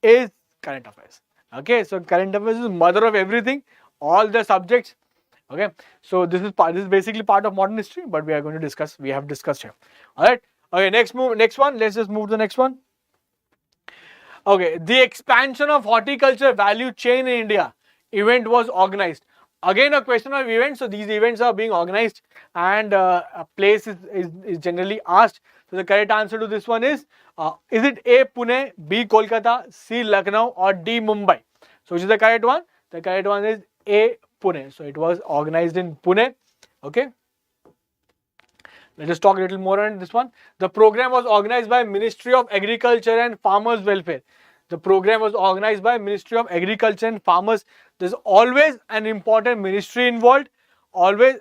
is current affairs. Okay, so current affairs is mother of everything, all the subjects. Okay, so this is basically part of modern history, but we have discussed here. All right. Okay, next one. Let's just move to the next one. Okay, the expansion of horticulture value chain in India event was organized. Again, a question of events. So these events are being organized, and a place is generally asked. So the correct answer to this one is it A, Pune, B, Kolkata, C, Lucknow, or D, Mumbai? So which is the correct one? The correct one is A, Pune. So it was organized in Pune. Okay. Let us talk a little more on this one. The program was organized by Ministry of Agriculture and Farmers Welfare. The program was organized by Ministry of Agriculture and Farmers. There's always an important ministry involved. Always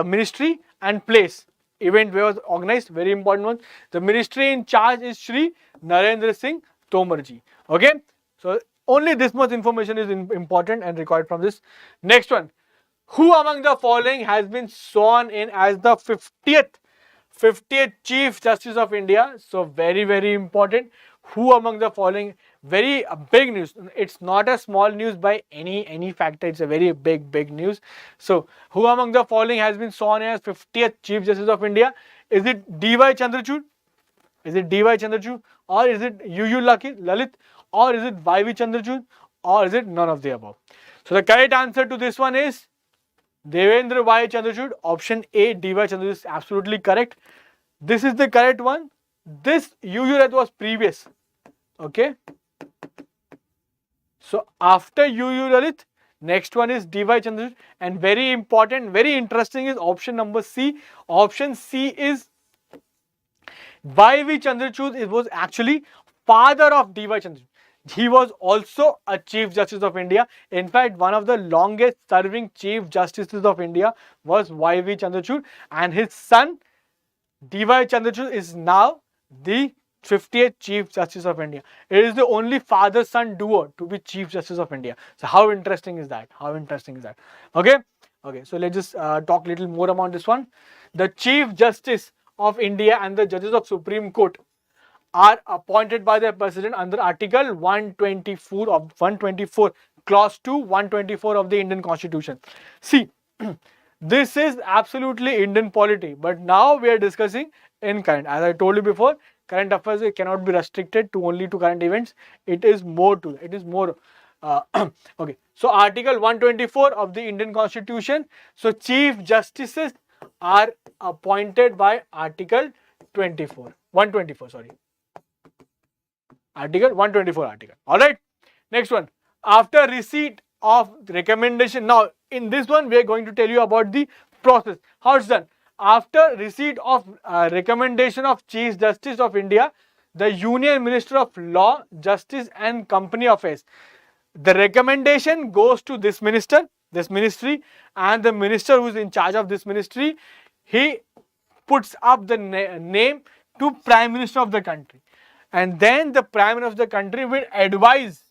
ministry and place. Event was organized, very important one. The ministry in charge is Shri Narendra Singh Tomarji. Okay, so only this much information is important and required from this. Next one, who among the following has been sworn in as the 50th Chief Justice of India? So very important. Who among the following? Very big news. It's not a small news by any factor. It's a very big news. So who among the following has been sworn in as 50th Chief Justice of India? Is it D.Y. Chandrachud? Is it D.Y. Chandrachud? Or is it U.U. Lalit? Or is it Y.V. Chandrachud? Or is it none of the above? So the correct answer to this one is Devendra Y. Chandrachud. Option A, D.Y. Chandrachud is absolutely correct. This is the correct one. This U.U. Lalit was previous. Okay. So after U.U. Lalit, next one is D.Y. Chandrachud. And very important, very interesting is option number C. Option C is Y.V. Chandrachud. It was actually father of D.Y. Chandrachud. He was also a Chief Justice of India. In fact, one of the longest serving Chief Justices of India was Y.V. Chandrachud, and his son D.Y. Chandrachud is now the 50th Chief Justice of India. It is the only father-son duo to be Chief Justice of India. So how interesting is that? How interesting is that? Okay. So let's just talk a little more about this one. The Chief Justice of India and the judges of Supreme Court are appointed by the President under Article 124 Clause 2, 124 of the Indian Constitution. See, this is absolutely Indian polity, but now we are discussing in current. As I told you before, current affairs cannot be restricted to only to current events. It is more to it. Is more. Okay. So Article 124 of the Indian Constitution. So Chief Justices are appointed by Article 124. Sorry. Article 124 article. Alright. Next one. After receipt of recommendation. Now, in this one, we are going to tell you about the process. How it's done. After receipt of recommendation of Chief Justice of India, the Union Minister of Law, Justice and Company Affairs. The recommendation goes to this ministry, and the minister who is in charge of this ministry, he puts up the name to Prime Minister of the country. And then the Prime Minister of the country will advise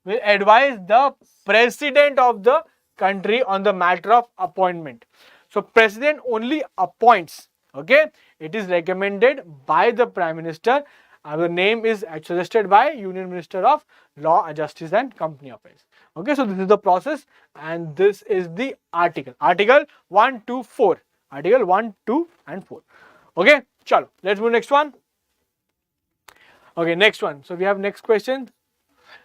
the President of the country on the matter of appointment. So President only appoints. Okay, it is recommended by the Prime Minister. The name is suggested by Union Minister of Law, Justice and Company Affairs. Okay, so this is the process, and this is the article. Article 1, 2, 4. Article 1, 2 and 4. Okay, chalo. Let's move next one. Okay, next one. So we have next question.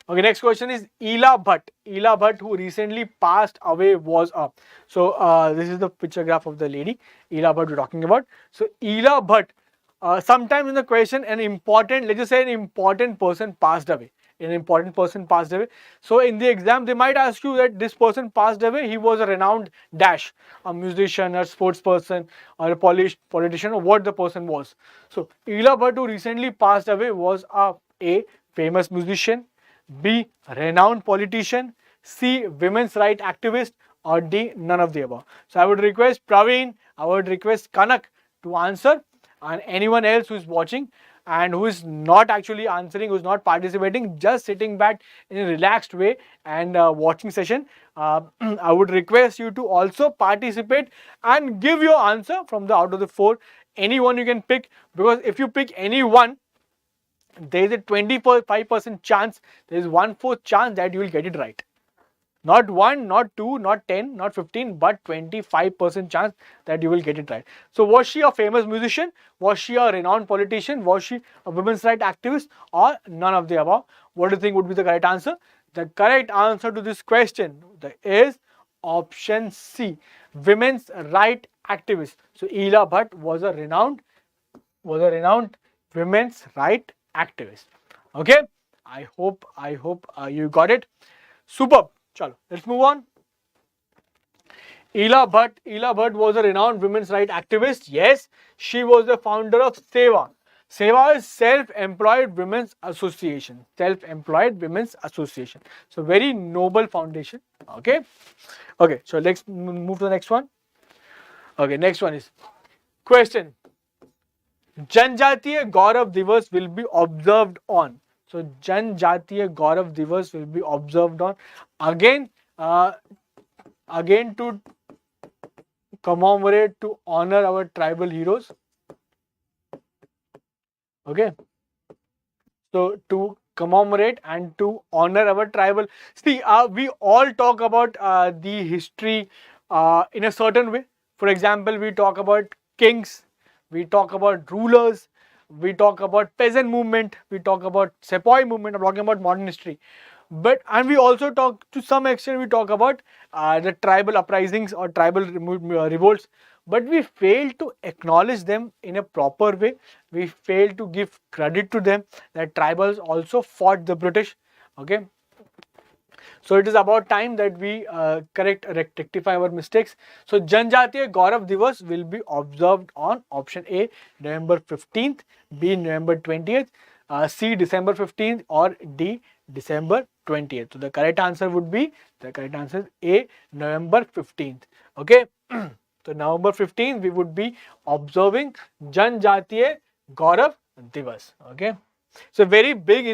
Okay, next question is Ela Bhatt. Ela Bhatt, who recently passed away, was up. So this is the picture graph of the lady Ela Bhatt we're talking about. So Ela Bhatt, sometimes in the question, let's just say an important person passed away. So in the exam, they might ask you that this person passed away. He was a renowned dash, a musician, a sports person, or a politician, or what the person was. So Ela Bhatt, who recently passed away, was A, famous musician, B, renowned politician, C, women's rights activist, or D, none of the above. So I would request Praveen, I would request Kanak to answer, and anyone else who is watching and who is not actually answering, who is not participating, just sitting back in a relaxed way and watching session, I would request you to also participate and give your answer from the out of the 4. Anyone you can pick, because if you pick any one, there is a 25% chance, there is 1/4 chance that you will get it right. Not 1, not 2, not 10, not 15, but 25% chance that you will get it right. So was she a famous musician? Was she a renowned politician? Was she a women's rights activist? Or none of the above? What do you think would be the correct answer? The correct answer to this question is option C, women's rights activist. So Ela Bhatt was a renowned women's rights activist. Okay, I hope you got it. Superb. Chalo, let's move on. Ela Bhatt was a renowned women's rights activist. Yes, she was the founder of SEWA. SEWA is Self-Employed Women's Association. Self-Employed Women's Association. So very noble foundation. Okay. So let's move to the next one. Okay, next one is question. Janjatiya Gaurav Divas will be observed on. So Janjatiya Gaurav Divas will be observed on again, again to commemorate, to honor our tribal heroes. Okay, so to commemorate and to honor our tribal. See, we all talk about the history in a certain way. For example, we talk about kings, we talk about rulers, we talk about peasant movement, we talk about sepoy movement. I'm talking about modern history. But and we also talk, to some extent we talk about the tribal uprisings or tribal revolts, but we fail to acknowledge them in a proper way. We fail to give credit to them that tribals also fought the British. Okay, so it is about time that we rectify our mistakes. So Janjatiya Gaurav Divas will be observed on option A, November 15th, B, November 20th, C, December 15th, or D, December 20th. So the correct answer would be, the correct answer is A, November 15th. Okay. So November 15th we would be observing Janjatiya Gaurav Divas. Okay. So very big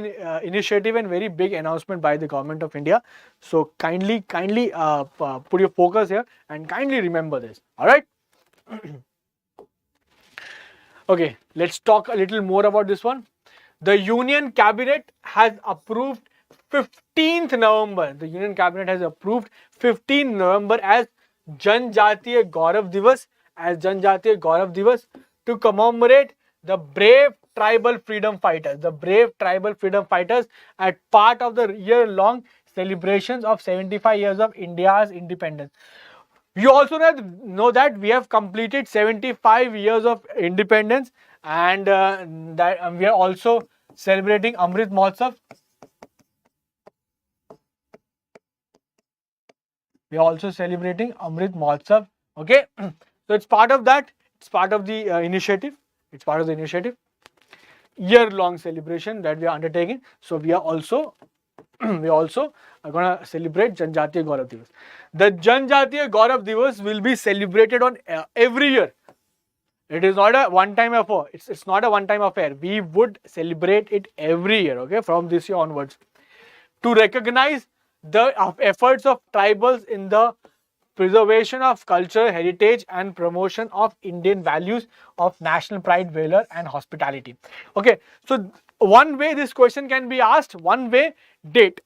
initiative and very big announcement by the government of India. So kindly put your focus here and kindly remember this. All right. Okay, let's talk a little more about this one. The Union Cabinet has approved 15th November. The Union Cabinet has approved 15th November as Janjatiya Gaurav Divas, to commemorate the brave tribal freedom fighters. The brave tribal freedom fighters as part of the year-long celebrations of 75 years of India's independence. You also know that we have completed 75 years of independence, and that we are also celebrating Amrit Mahotsav. We are also celebrating Amrit Mahotsav. Okay, so it's part of that. It's part of the initiative. It's part of the initiative. Year-long celebration that we are undertaking. So we are also we also are going to celebrate Janjatiya Gaurav Divas. The Janjatiya Gaurav Divas will be celebrated on every year. It is not a one-time affair. It's not a one-time affair. We would celebrate it every year. Okay, from this year onwards, to recognize the efforts of tribals in the preservation of culture, heritage, and promotion of Indian values of national pride, valor, and hospitality. Okay, so one way this question can be asked, one way, date.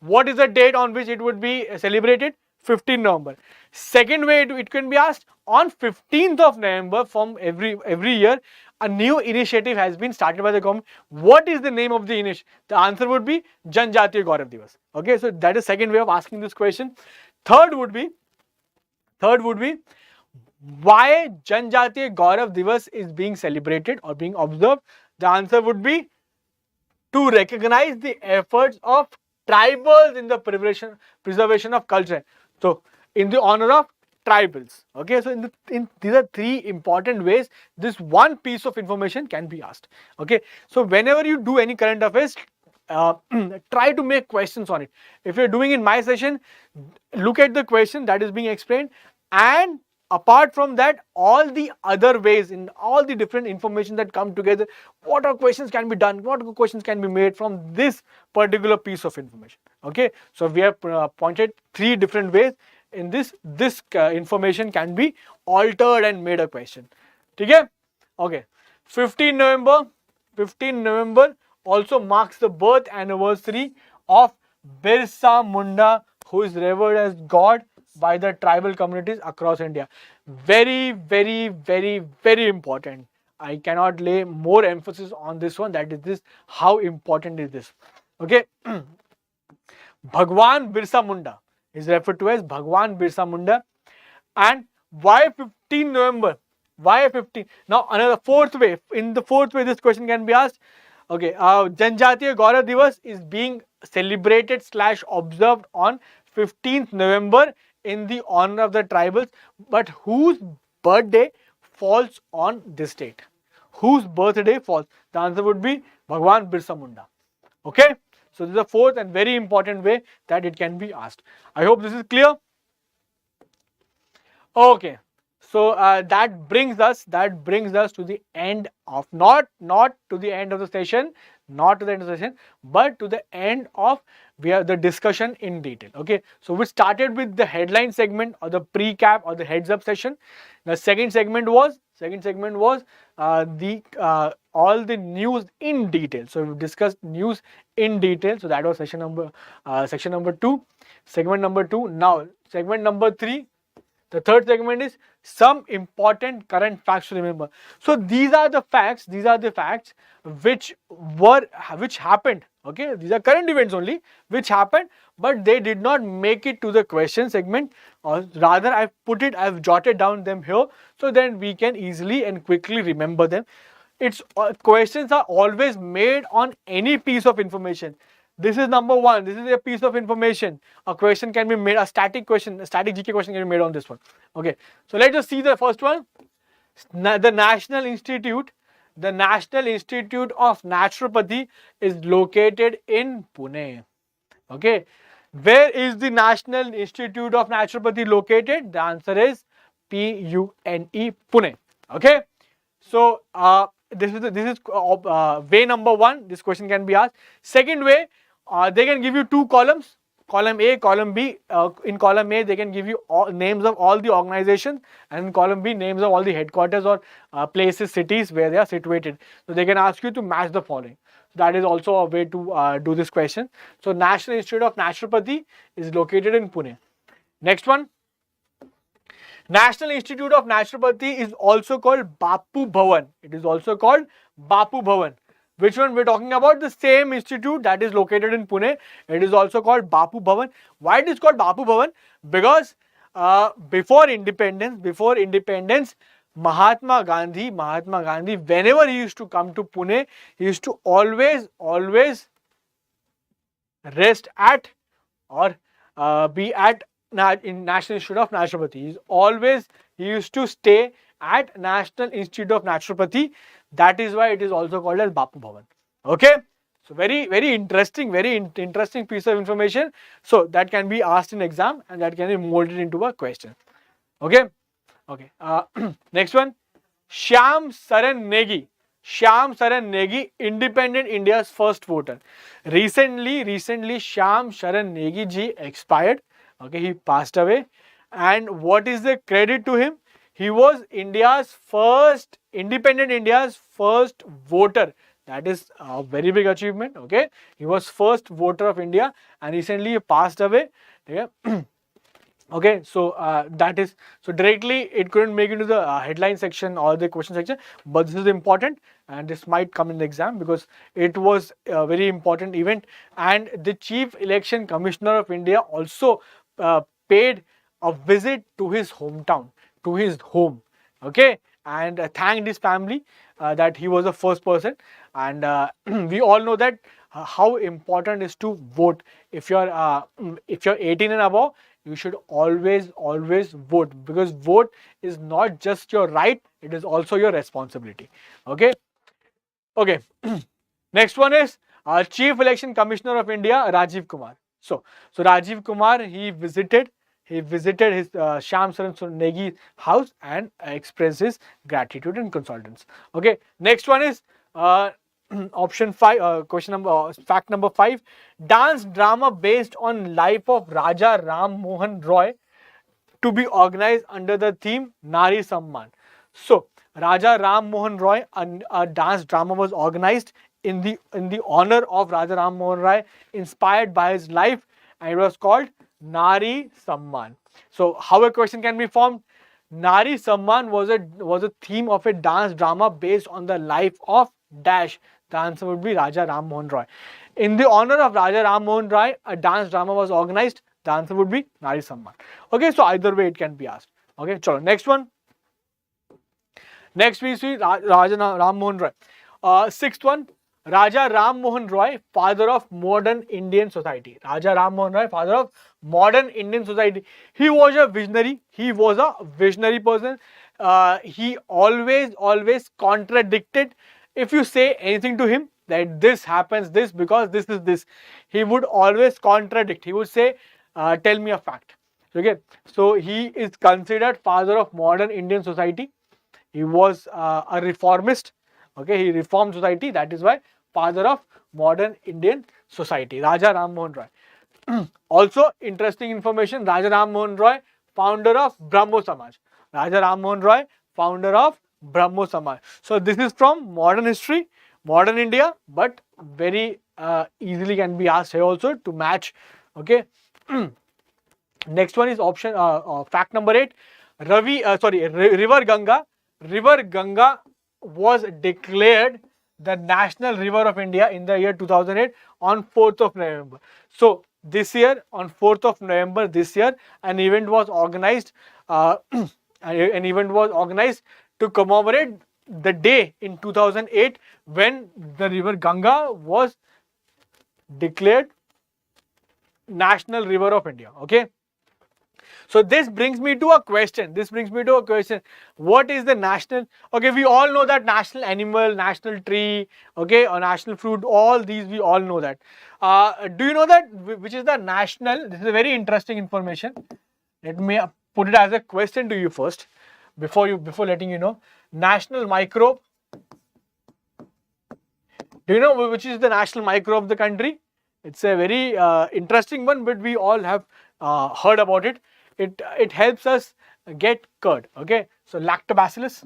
What is the date on which it would be celebrated? 15 November. Second way it can be asked, on 15th of November from every year, a new initiative has been started by the government. What is the name of the initiative? The answer would be Janjatiya Gaurav Divas. Okay, so that is second way of asking this question. Third would be why Janjatiya Gaurav Divas is being celebrated or being observed. The answer would be to recognize the efforts of tribals in the preservation of culture. So, in the honor of tribals. Okay, so these are three important ways this one piece of information can be asked. Okay, so whenever you do any current affairs, try to make questions on it. If you're doing in my session, look at the question that is being explained, and apart from that, all the other ways, in all the different information that come together, what are questions can be done, what questions can be made from this particular piece of information. Okay, so we have pointed three different ways in this information can be altered and made a question. Okay, okay. 15 November also marks the birth anniversary of Birsa Munda, who is revered as God by the tribal communities across India. Very, very, very, very important. I cannot lay more emphasis on this one. That is this. How important is this? Okay. Bhagwan Birsa Munda is referred to as Bhagwan Birsa Munda. And why 15 November? Why 15? Now another fourth way. In the fourth way, this question can be asked. Okay, Janjatiya Gaurav Divas is being celebrated / observed on 15th November in the honor of the tribals, but whose birthday falls on this date? Whose birthday falls? The answer would be Bhagwan Birsa Munda. Okay, so this is the fourth and very important way that it can be asked. I hope this is clear. Okay, So that brings us to the end of not to the end of the session, not to the end of the session, but to the end of the discussion in detail. Okay, so we started with the headline segment or the pre-cap or the heads up session. The second segment was the all the news in detail. So we discussed news in detail. So that was section number 2, segment number 2. Now segment number 3. The third segment is some important current facts to remember. So these are the facts which happened. Okay, these are current events only which happened, but they did not make it to the question segment, or rather I've jotted down them here, so then we can easily and quickly remember them. Questions are always made on any piece of information. This is number 1. This is a piece of information. A question can be made, a static GK question can be made on this one. Okay, so let's just see the first one. The National Institute of Naturopathy is located in Pune. Okay, where is the National Institute of Naturopathy located? The answer is PUNE, Pune. Okay, so this is way number 1. This question can be asked. Second way, they can give you 2 columns, column A, column B. In column A, they can give you names of all the organizations, and in column B, names of all the headquarters or places, cities where they are situated. So they can ask you to match the following. So that is also a way to do this question. So National Institute of Naturopathy is located in Pune. Next one. National Institute of Naturopathy is also called Bapu Bhavan. It is also called Bapu Bhavan. Which one we're talking about? The same institute that is located in Pune. It is also called Bapu Bhavan. Why it is called Bapu Bhavan? Because before independence, Mahatma Gandhi, whenever he used to come to Pune, he used to always rest at or be at in National Institute of Naturopathy. He used to stay at National Institute of Naturopathy. That is why it is also called as Bapu Bhavan. Okay, so very interesting piece of information. So that can be asked in exam and that can be molded into a question. Okay. Next one, Shyam Saran Negi, independent India's first voter. Recently Shyam Saran Negi ji expired. Okay, he passed away. And what is the credit to him? He was independent India's first voter. That is a very big achievement. Okay, he was first voter of India and recently he passed away. Yeah. Okay, so directly it couldn't make it into the headline section or the question section, but this is important and this might come in the exam because it was a very important event. And the Chief Election Commissioner of India also paid a visit to his hometown, to his home. Okay, and thanked his family that he was the first person. And we all know that how important is to vote. If you're 18 and above, you should always vote, because vote is not just your right, it is also your responsibility. Okay. Next one is Chief Election Commissioner of India, Rajiv Kumar. So Rajiv Kumar, he visited his Shyam Saran Negi's house and expressed his gratitude and condolences. Okay, next one is option 5, fact number 5. Dance drama based on life of Raja Ram Mohan Roy to be organized under the theme Nari Samman. So Raja Ram Mohan Roy, a dance drama was organized in the honor of Raja Ram Mohan Roy, inspired by his life, and it was called Nari Samman. So how a question can be formed? Nari Samman was a theme of a dance drama based on the life of dash. The answer would be Raja Ram Mohan Roy. In the honor of Raja Ram Mohan Roy, a dance drama was organized. The answer would be Nari Samman. Okay, so either way it can be asked. Okay, chalo, next one. Next we see Raja Ram Mohan Roy. Sixth one, Raja Ram Mohan Roy, father of modern Indian society. Raja Ram Mohan Roy, father of modern Indian society. He was a visionary. He was a visionary person. He always contradicted. If you say anything to him that this happens this because this is this, he would always contradict. He would say, tell me a fact. Okay, so he is considered father of modern Indian society. He was a reformist. Okay, he reformed society. That is why father of modern Indian society, Raja Ram Mohan Roy. Also, interesting information: Raja Ram Mohan Roy, founder of Brahmo Samaj. Raja Ram Mohan Roy, founder of Brahmo Samaj. So this is from modern history, modern India, but very easily can be asked here also to match. Okay. Next one is option fact number 8. River Ganga. River Ganga was declared the national river of India in the year 2008 on 4th of November. So this year, on 4th of November this year, an event was organized. An event was organized to commemorate the day in 2008 when the river Ganga was declared national river of India. Okay. So this brings me to a question. What is the national? Okay, we all know that national animal, national tree, okay, or national fruit. All these we all know that. Do you know that which is the national? This is a very interesting information. Let me put it as a question to you first, before letting you know. National microbe. Do you know which is the national microbe of the country? It's a very interesting one, but we all have heard about it. It helps us get curd. Okay, so lactobacillus.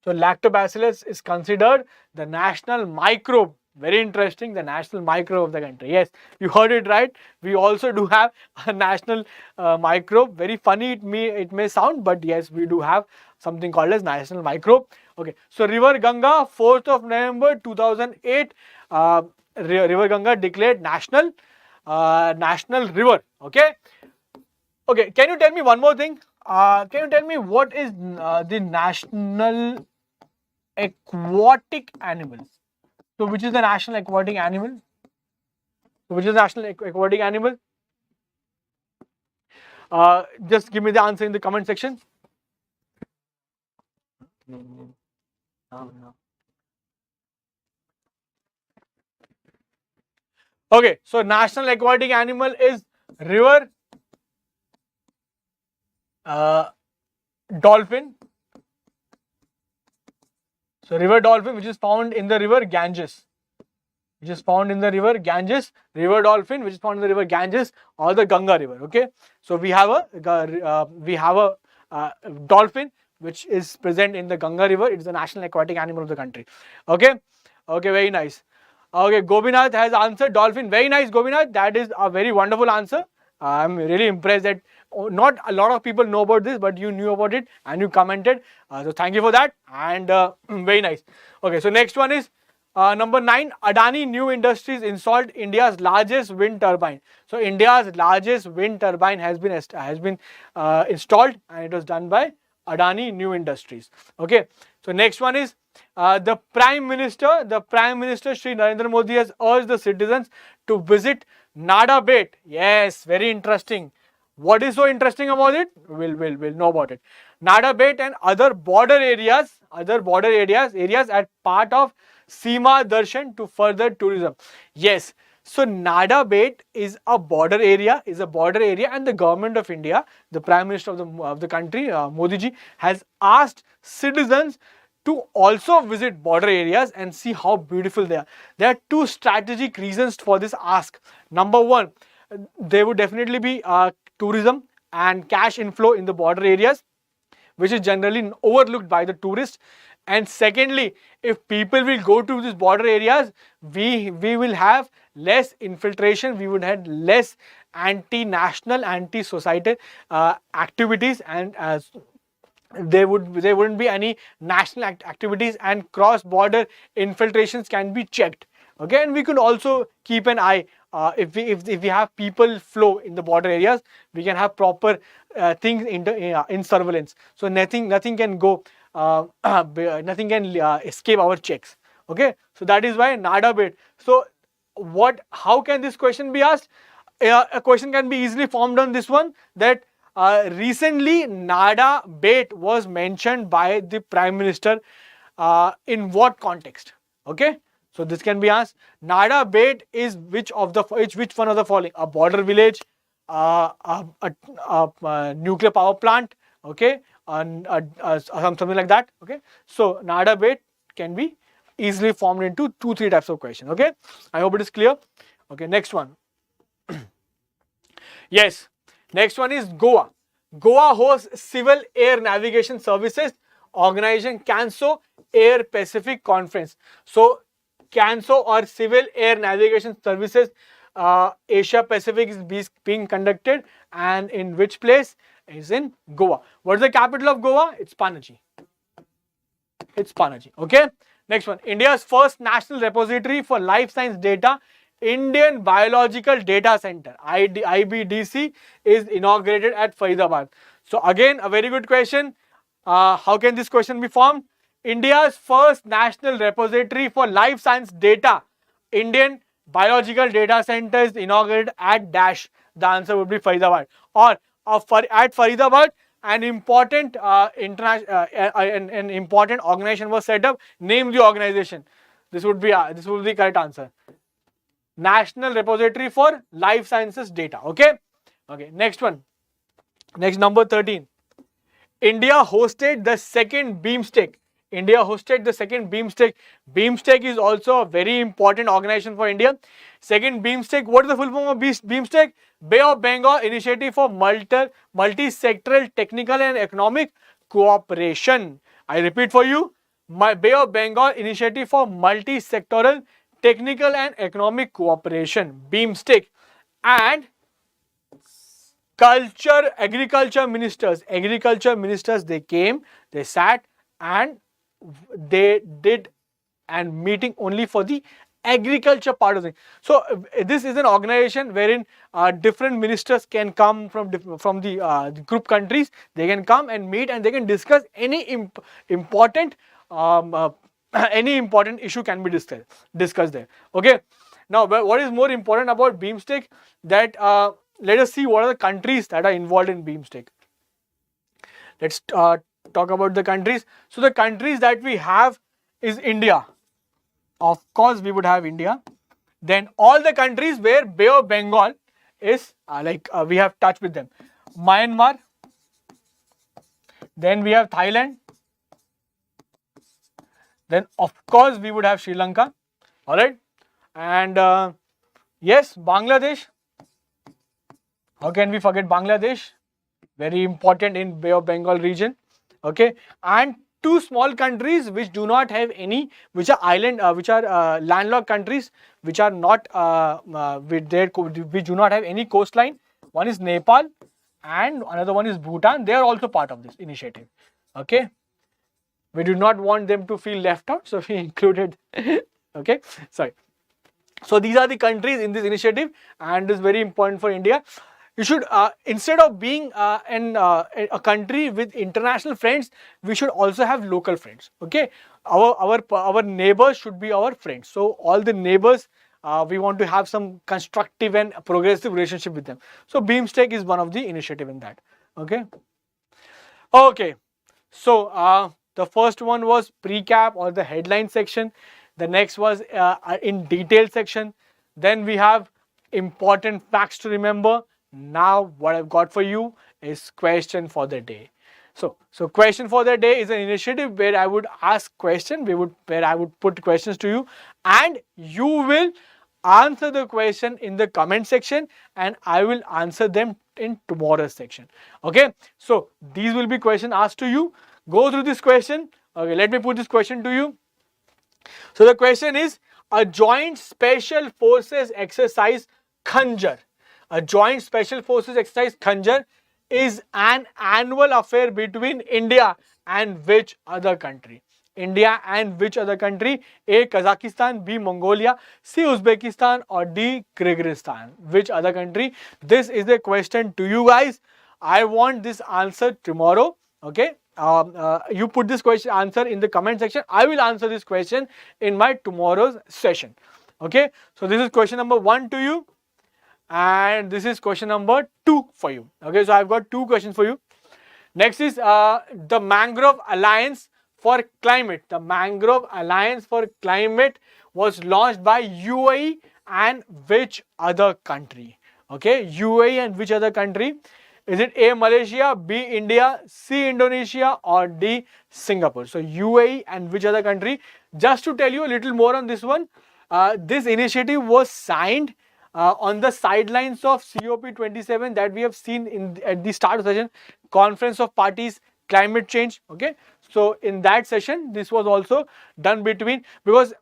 So lactobacillus is considered the national microbe. Very interesting, the national microbe of the country. Yes, you heard it right. We also do have a national microbe. Very funny it may sound, but yes, we do have something called as national microbe. Okay, so River Ganga, 4th of November 2008, River Ganga declared national river. Okay. Okay, can you tell me one more thing? Can you tell me what is the national aquatic animals? So which is the national aquatic animal? Just give me the answer in the comment section. No. Okay, so national aquatic animal is river dolphin. So river dolphin, which is found in the river Ganges. River dolphin, which is found in the river Ganges or the Ganga river. Okay, so we have a dolphin which is present in the Ganga river. It is the national aquatic animal of the country. Okay, very nice. Okay, Gobinath has answered dolphin. Very nice, Gobinath. That is a very wonderful answer. I'm really impressed that not a lot of people know about this, but you knew about it and you commented. So thank you for that. And very nice. Okay, so next one is number 9. Adani New Industries installed India's largest wind turbine. So India's largest wind turbine has been installed, and it was done by Adani New Industries. Okay. So next one is the Prime Minister Shri Narendra Modi has urged the citizens to visit Nada Bet. Yes, very interesting. What is so interesting about it? We'll know about it. Nada Bet and other border areas at part of Seema Darshan to further tourism. Yes. So Nada Bet is a border area, and the government of India, the Prime Minister of the country, Modi ji, has asked citizens to also visit border areas and see how beautiful they are. There are two strategic reasons for this ask. Number one, there would definitely be tourism and cash inflow in the border areas, which is generally overlooked by the tourists. And secondly, if people will go to these border areas, we will have less infiltration, we would have less anti-national, anti-societal activities, and there wouldn't be any national activities, and cross-border infiltrations can be checked. Okay, and we could also keep an eye if we have people flow in the border areas, we can have proper things in surveillance. So nothing can go, nothing can escape our checks. Okay, so that is why Nada Bet. So how can this question be asked? A question can be easily formed on this one, that recently Nada Bet was mentioned by the Prime Minister in what context? Okay, So this can be asked. Nada Bait is which one of the following? A border village, a nuclear power plant, okay, something like that. Okay, so Nada Bait can be easily formed into 2-3 types of questions. Okay, I hope it is clear. Okay, next one. Yes, next one is Goa. Goa hosts Civil Air Navigation Services organization CANSO Air Pacific Conference. So CANSO or Civil Air Navigation Services Asia Pacific is being conducted, and in which place? Is in Goa. What is the capital of Goa? It's Panaji. It's Panaji. Okay. Next one. India's first national repository for life science data, Indian Biological Data Center, IBDC, is inaugurated at Faridabad. So again, a very good question. How can this question be formed? India's first national repository for life science data, Indian Biological Data Center, is inaugurated at dash. The answer would be Faridabad. Or at Faridabad, an important an important organization was set up. Name the organization. This would be the correct answer. National Repository for Life Sciences Data. Okay. Okay. Next one. Next, number 13. India hosted the second BIMSTEC. India hosted the second BIMSTEC. BIMSTEC is also a very important organization for India. Second BIMSTEC. What is the full form of BIMSTEC? Bay of Bengal Initiative for Multi-Sectoral Technical and Economic Cooperation. I repeat for you. Bay of Bengal Initiative for Multi-Sectoral Technical and Economic Cooperation. BIMSTEC. And agriculture ministers, they came, they sat, and they did and meeting only for the agriculture part of it. So this is an organization wherein different ministers can come from the group countries. They can come and meet, and they can discuss any important issue can be discussed there. Okay. Now, what is more important about BIMSTEC? That let us see what are the countries that are involved in BIMSTEC. Let's talk about the countries. So the countries that we have is India. Of course, we would have India. Then all the countries where Bay of Bengal is we have touch with them. Myanmar. Then we have Thailand. Then of course we would have Sri Lanka. Alright. And yes, Bangladesh. How can we forget Bangladesh? Very important in Bay of Bengal region. Okay. And two small countries which do not have any, which are island, which are landlocked countries, which are not, which do not have any coastline. One is Nepal and another one is Bhutan. They are also part of this initiative. Okay. We do not want them to feel left out, so we included. Okay. Sorry. So these are the countries in this initiative, and it is very important for India. You should, instead of being a country with international friends, we should also have local friends. Okay, our neighbors should be our friends. So all the neighbors, we want to have some constructive and progressive relationship with them. So BIMSTEC is one of the initiative in that. Okay. Okay. So the first one was pre-cap or the headline section. The next was in detail section. Then we have important facts to remember. Now what I've got for you is question for the day. So question for the day is an initiative where I would ask question, where I would put questions to you, and you will answer the question in the comment section, and I will answer them in tomorrow's section. Okay, so these will be questions asked to you. Go through this question. Okay, let me put this question to you. So the question is, a joint special forces exercise Khanjar. A joint special forces exercise Khanjar is an annual affair between India and which other country? India and which other country? A. Kazakhstan, B. Mongolia, C. Uzbekistan, or D. Kyrgyzstan. Which other country? This is the question to you guys. I want this answer tomorrow. Okay. You put this question answer in the comment section. I will answer this question in my tomorrow's session. Okay. So this is question number 1 to you. And this is question number 2 for you. Okay, so I've got 2 questions for you. Next is the Mangrove Alliance for Climate. The Mangrove Alliance for Climate was launched by UAE and which other country? Okay, UAE and which other country? Is it A, Malaysia, B, India, C, Indonesia, or D, Singapore? So UAE and which other country? Just to tell you a little more on this one, this initiative was signed on the sidelines of COP27 that we have seen at the start of the session, Conference of Parties Climate Change. Okay, so in that session, this was also done between, because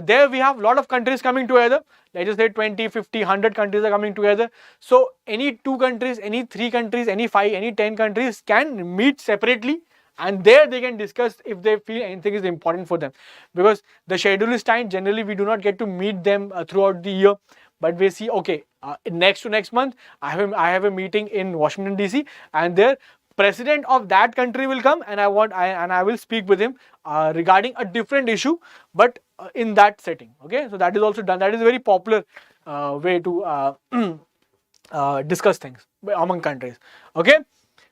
there we have a lot of countries coming together. Let's just say 20, 50, 100 countries are coming together. So any 2 countries, any 3 countries, any 5, any 10 countries can meet separately, and there they can discuss if they feel anything is important for them. Because the schedule is tight, generally we do not get to meet them throughout the year. But we see, okay, next month, I have a meeting in Washington DC, and there president of that country will come, and I will speak with him regarding a different issue, but in that setting. Okay, so that is also done. That is a very popular way to discuss things among countries. Okay,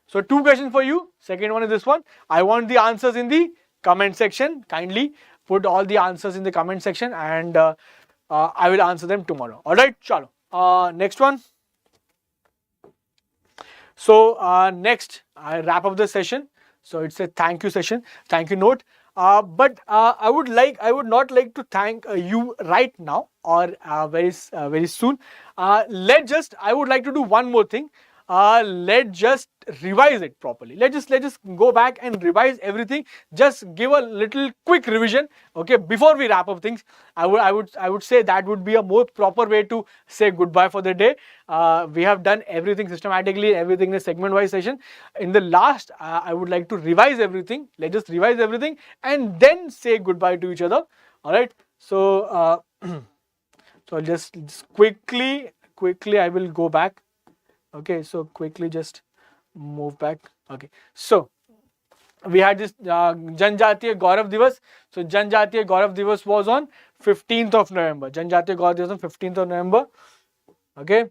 so 2 questions for you. Second one is this one. I want the answers in the comment section. Kindly put all the answers in the comment section, and I will answer them tomorrow. All right, chalo. Next one. So next, I wrap up the session. So it's a thank you session, thank you note. But I would not like to thank you right now or very soon. I would like to do one more thing. Let's just revise it properly. Let's just go back and revise everything. Just give a little quick revision, okay, before we wrap up things. I would say that would be a more proper way to say goodbye for the day. We have done everything systematically, everything in a segment-wise session. In the last, I would like to revise everything. Let's just revise everything and then say goodbye to each other. All right. So, so just quickly, I will go back. Okay, so quickly just move back. Okay, so we had this Janjatiya Gaurav Divas. So Janjatiya Gaurav Divas was on 15th of November. Janjatiya Gaurav Divas on 15th of November. Okay,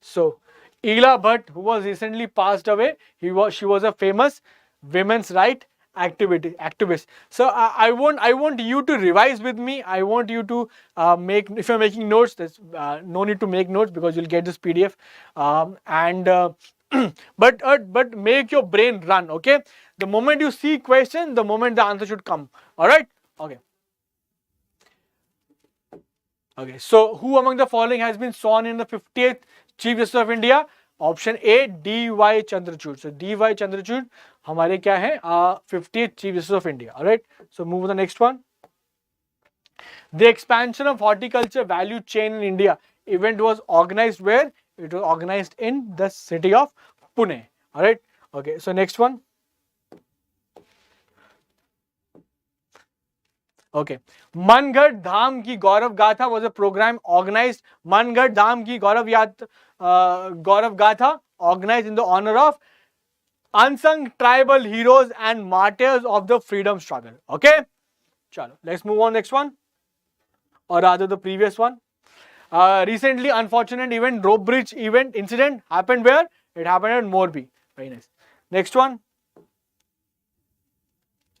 so Ela Bhatt, who was recently passed away, she was a famous women's right activist. So I want you to revise with me. I want you to make, if you're making notes, there's no need to make notes because you'll get this PDF. But make your brain run. Okay, the moment you see question, the moment the answer should come. All right. Okay. Okay. So who among the following has been sworn in the 50th Chief Justice of India? Option A, D.Y. Chandrachud. So D.Y. Chandrachud हमारे क्या है 50th Chief Justice of India. Alright, so move to the next one. The expansion of horticulture value chain in India event was organized where? It was organized in the city of Pune. Alright, okay, so next one. Okay, Mangarh Dham ki Gaurav Gatha was a program organized. Mangarh Dham ki Gaurav Gatha organized in the honor of unsung tribal heroes and martyrs of the freedom struggle. Okay, chalo, let's move on next one, or rather the previous one. Recently, unfortunate event, rope bridge incident happened where? It happened at Morbi. Very nice. Next one.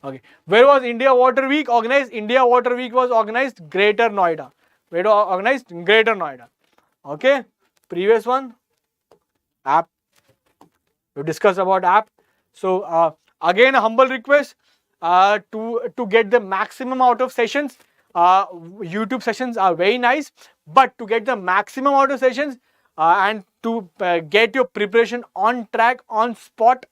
Okay, where was India Water Week organized? India Water Week was organized Greater Noida. Where was organized? Greater Noida. Okay, previous one. App. We discussed about app. So again, a humble request to get the maximum out of sessions. YouTube sessions are very nice, but to get the maximum out of sessions and to get your preparation on track, on spot,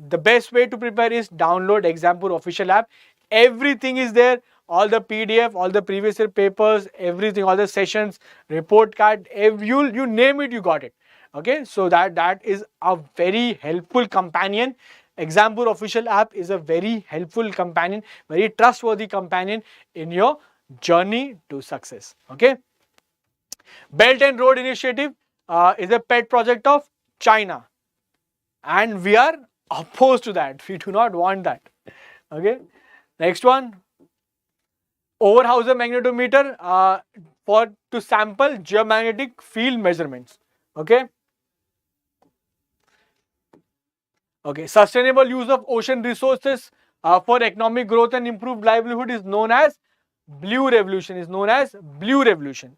the best way to prepare is download Exampur official app. Everything is there. All the PDF, all the previous year papers, everything, all the sessions, report card, you name it, you got it. Okay, so that is a very helpful companion. Exampur official app is a very helpful companion, very trustworthy companion in your journey to success. Okay, Belt and Road Initiative is a pet project of China, and we are opposed to that. We do not want that. Okay, next one. Overhauser magnetometer to sample geomagnetic field measurements. Okay. Okay, sustainable use of ocean resources for economic growth and improved livelihood is known as blue revolution,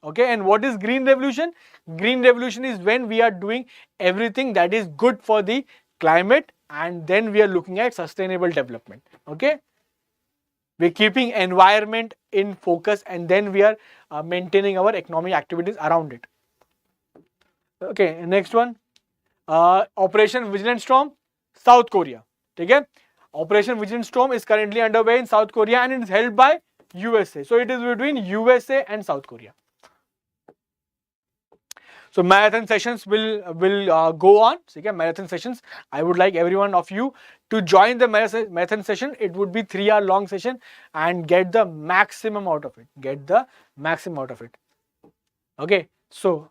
okay. And what is green revolution? Green revolution is when we are doing everything that is good for the climate, and then we are looking at sustainable development, okay. We're keeping environment in focus, and then we are maintaining our economic activities around it. Okay, next one, Operation Vigilant Storm, South Korea. Okay, Operation Vigilant Storm is currently underway in South Korea, and it is held by USA. So it is between USA and South Korea. So marathon sessions will go on. Okay, marathon sessions. I would like every one of you to join the marathon session. It would be 3-hour long session, and get the maximum out of it. Okay. So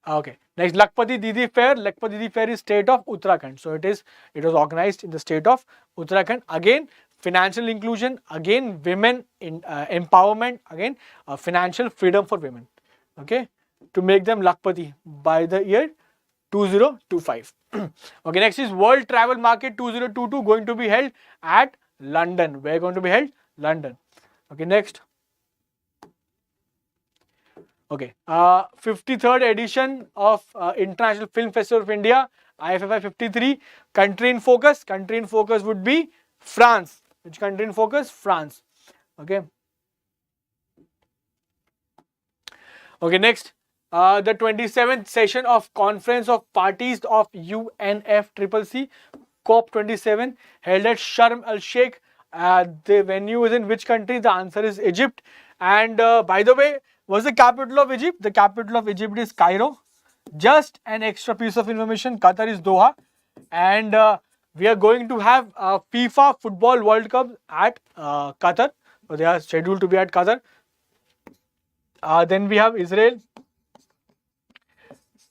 okay. Next, Lakpati Didi Fair. Lakpati Didi Fair is state of Uttarakhand. So it was organized in the state of Uttarakhand. Again, financial inclusion. Again, women in empowerment. Again, financial freedom for women. Okay, to make them Lakpati by the year 2025. Okay, next is World Travel Market 2022, going to be held at London. Where going to be held? London. Okay, next. Okay, 53rd edition of International Film Festival of India, IFFI 53. Country in focus. Country in focus would be France. Which country in focus? France. Okay. Okay, next. The 27th session of Conference of Parties of UNFCCC, COP27, held at Sharm el Sheikh. The venue is in which country? The answer is Egypt. And by the way, what's the capital of Egypt? The capital of Egypt is Cairo. Just an extra piece of information, Qatar is Doha. And we are going to have FIFA Football World Cup at Qatar. So they are scheduled to be at Qatar. Then we have Israel.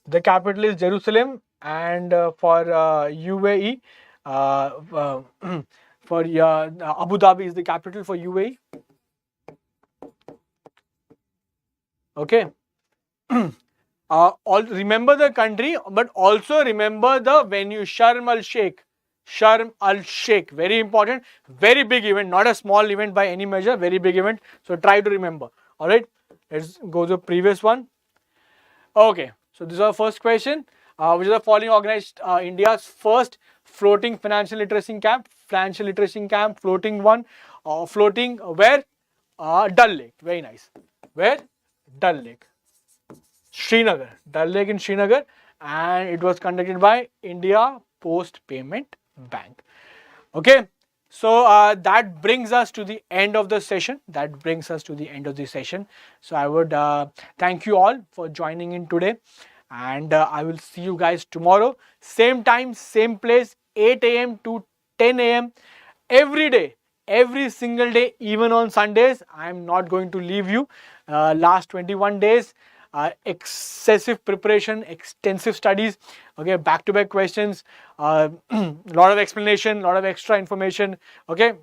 The capital is Jerusalem. And for UAE, for Abu Dhabi is the capital for UAE. Okay. Remember the country, but also remember the venue, Sharm el Sheikh. Sharm el Sheikh, very important, very big event, not a small event by any measure, very big event. So try to remember. All right, let's go to the previous one. Okay, so this is our first question. Which is the following organized India's first floating financial literacy camp? Financial literacy camp, floating one, floating where? Dal Lake. Very nice. Where? Dal Lake. Srinagar. Dal Lake in Srinagar, and it was conducted by India Post Payment Bank. Okay. So that brings us to the end of the session. So I would thank you all for joining in today, and I will see you guys tomorrow. Same time, same place, 8 a.m. to 10 a.m. every day, every single day, even on Sundays. I am not going to leave you. Last 21 days, excessive preparation, extensive studies, okay, back-to-back questions, lot of explanation, lot of extra information, okay.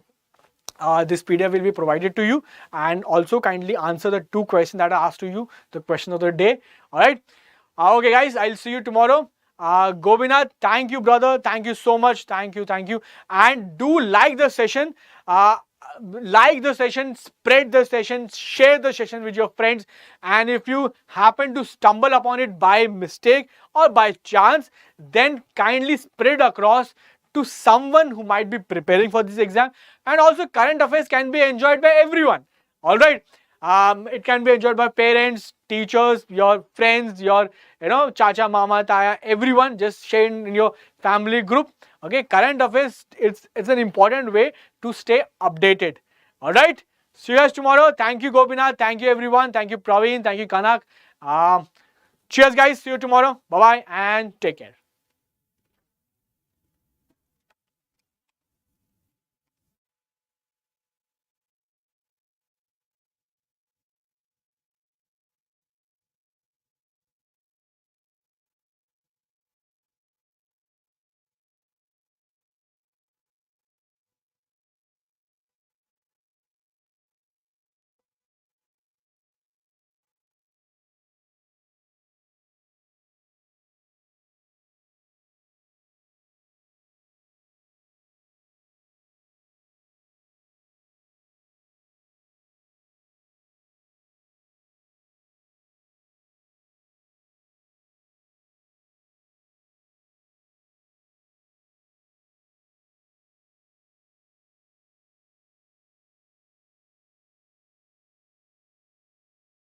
This PDF will be provided to you, and also kindly answer the 2 questions that I asked to you, the question of the day. All right. Okay, guys, I'll see you tomorrow. Gobinath, thank you, brother. Thank you so much. Thank you. And do like the session. Like the session, spread the session, share the session with your friends. And if you happen to stumble upon it by mistake or by chance, then kindly spread across to someone who might be preparing for this exam. And also, current affairs can be enjoyed by everyone. All right. It can be enjoyed by parents, teachers, your friends, your chacha, mama, taya, everyone. Just share in your family group. Okay, current affairs, it's an important way to stay updated. All right. See you guys tomorrow. Thank you, Gopinath. Thank you, everyone. Thank you, Praveen. Thank you, Kanak. Cheers, guys. See you tomorrow. Bye-bye and take care.